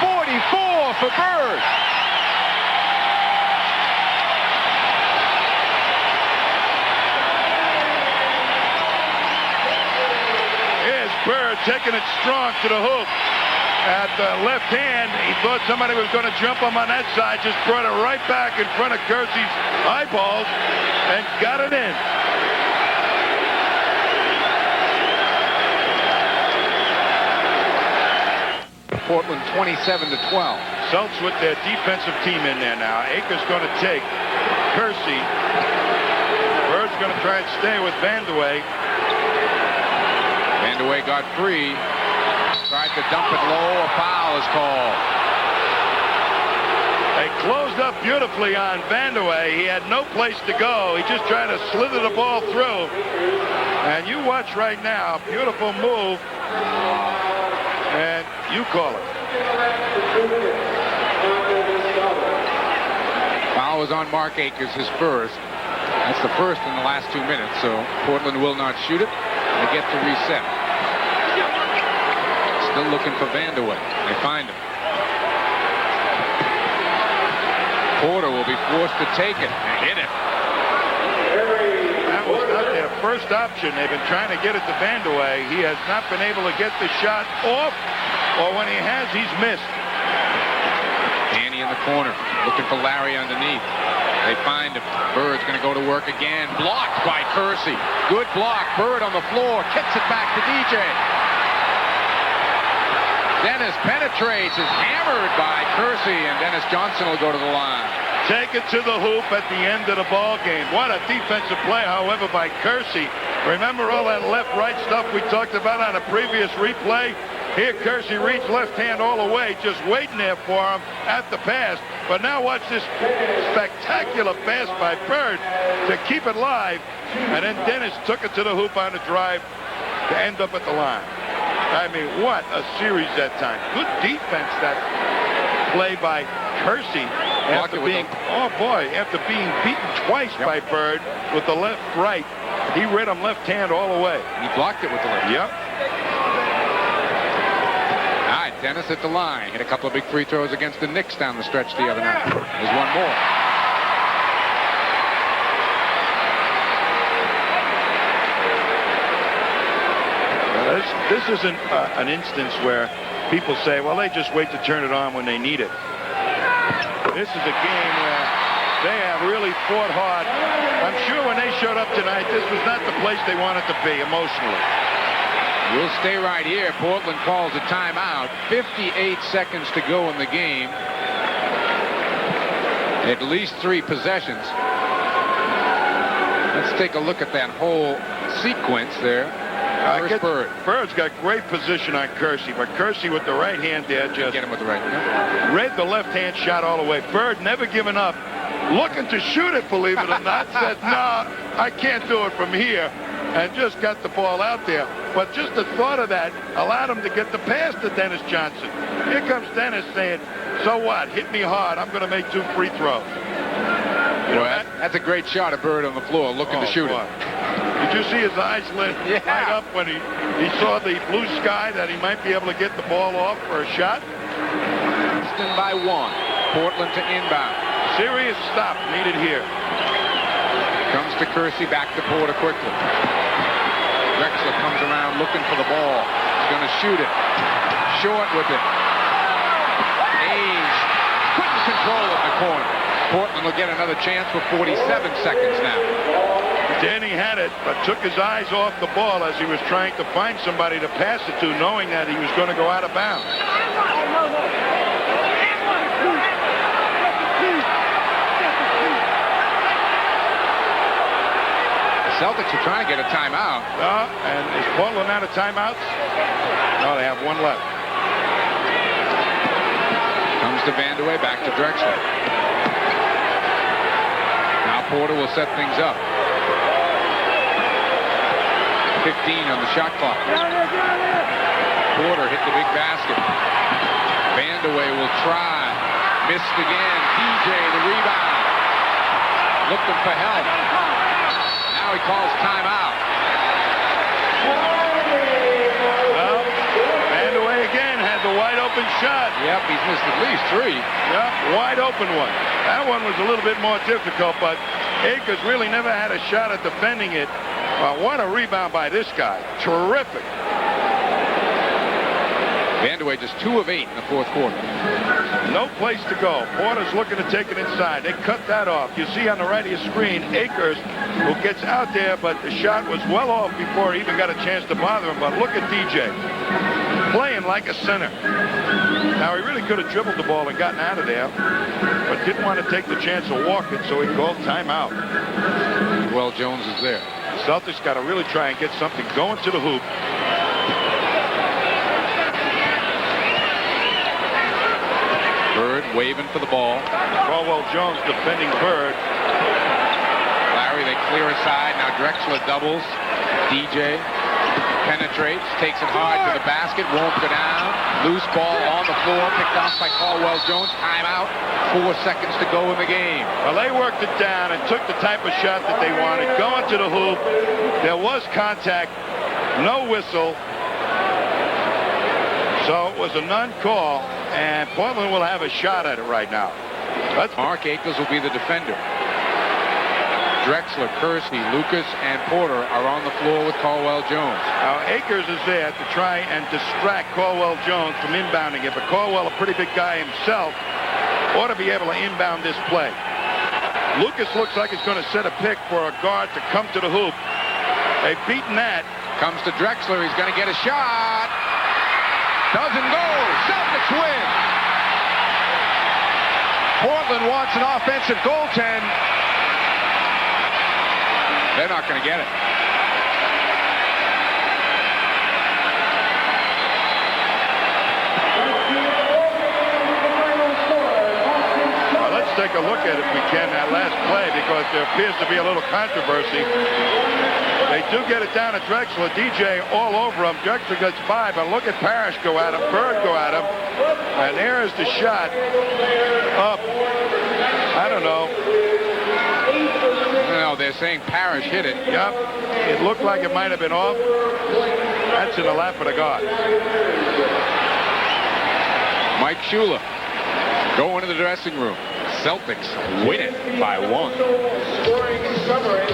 44 for Bird. Here's Bird taking it strong to the hoop. At the left hand, he thought somebody was going to jump him on that side, just brought it right back in front of Kersey's eyeballs and got it in. Portland 27-12. Celtics with their defensive team in there now. Akers going to take Kersey. Bird's going to try and stay with Vandeweghe. Vandeweghe got free. Tried to dump it low. A foul is called. They closed up beautifully on Vandeweghe. He had no place to go. He just tried to slither the ball through. And you watch right now. Beautiful move. And you call it. Foul was on Mark Akers, his first. That's the first in the last 2 minutes, so Portland will not shoot it. They get to reset. Still looking for Vandeweghe. They find him. Porter will be forced to take it and hit it. That was not their first option. They've been trying to get it to Vandeweghe. He has not been able to get the shot off, or when he has, he's missed. Danny in the corner, looking for Larry underneath. They find him. Bird's going to go to work again. Blocked by Kersey. Good block. Bird on the floor. Kicks it back to DJ. Dennis penetrates. Is hammered by Kersey, and Dennis Johnson will go to the line. Take it to the hoop at the end of the ball game. What a defensive play, however, by Kersey. Remember all that left-right stuff we talked about on a previous replay? Here, Kersey reached left hand all the way, just waiting there for him at the pass. But now watch this spectacular pass by Bird to keep it live. And then Dennis took it to the hoop on the drive to end up at the line. I mean, what a series that time. Good defense, that play by Kersey. After being, after being beaten twice by Bird with the left-right, he read him left hand all the way. He blocked it with the left. Yep. Dennis at the line. Hit a couple of big free throws against the Knicks down the stretch the other night. There's one more. This isn't an instance where people say, well, they just wait to turn it on when they need it. This is a game where they have really fought hard. I'm sure when they showed up tonight, this was not the place they wanted to be emotionally. We'll stay right here. Portland calls a timeout. 58 seconds to go in the game. At least 3 possessions. Let's take a look at that whole sequence there. Bird. Bird's got great position on Kersey, but Kersey with the right hand there just get him with the right hand. Read the left hand shot all the way. Bird never giving up. Looking to shoot it, believe it or not. Said, no, I can't do it from here. And just got the ball out there. But just the thought of that allowed him to get the pass to Dennis Johnson. Here comes Dennis saying, so what? Hit me hard. I'm going to make 2 free throws. You know, that's a great shot of Bird on the floor looking to shoot it. Did you see his eyes lit light up when he saw the blue sky that he might be able to get the ball off for a shot? Boston by 1. Portland to inbound. Serious stop needed here. Comes to Kersey, back to Porter quickly. Drexler comes around looking for the ball. He's going to shoot it. Short with it. Ames couldn't control it in the corner. Portland will get another chance with 47 seconds now. Danny had it, but took his eyes off the ball as he was trying to find somebody to pass it to, knowing that he was going to go out of bounds. Celtics are trying to get a timeout. And is Portland out of timeouts? No, they have 1 left. Comes to Vandeweghe, back to Drexler. Now Porter will set things up. 15 on the shot clock. Porter hit the big basket. Vandeweghe will try. Missed again. DJ the rebound. Looking for help. Now he calls timeout. Well, Vandeweghe again had the wide open shot. Yep, he's missed at least 3. Yep, wide open one. That one was a little bit more difficult, but Akers really never had a shot at defending it. What a rebound by this guy. Terrific. Vandeweghe just 2 of 8 in the fourth quarter. No place to go. Porter's looking to take it inside. They cut that off. You see on the right of your screen, Akers, who gets out there, but the shot was well off before he even got a chance to bother him. But look at DJ. Playing like a center. Now, he really could have dribbled the ball and gotten out of there, but didn't want to take the chance of walking, so he called timeout. Well, Jones is there. Celtics got to really try and get something going to the hoop. Bird waving for the ball. Caldwell Jones defending Bird. Larry, they clear aside. Now Drexler doubles. DJ penetrates, takes it hard to the basket, won't go down. Loose ball on the floor, picked off by Caldwell Jones. Timeout. 4 seconds to go in the game. Well, they worked it down and took the type of shot that they wanted. Going to the hoop. There was contact. No whistle. So it was a non-call, and Portland will have a shot at it right now. Mark Akers will be the defender. Drexler, Kersey, Lucas, and Porter are on the floor with Caldwell Jones. Now, Akers is there to try and distract Caldwell Jones from inbounding it, but Caldwell, a pretty big guy himself, ought to be able to inbound this play. Lucas looks like he's going to set a pick for a guard to come to the hoop. They've beaten that. Comes to Drexler. He's going to get a shot. Doesn't go. Celtics win. Portland wants an offensive goaltend. They're not going to get it. Well, let's take a look at it if we can, that last play, because there appears to be a little controversy. They do get it down to Drexler. DJ all over him. Drexler gets 5, but look at Parrish go at him. Bird go at him. And there's the shot up. I don't know. No, they're saying Parrish hit it. Yep. It looked like it might have been off. That's in the lap of the guard. Mike Shula going to the dressing room. Celtics win it by 1. Scoring summary.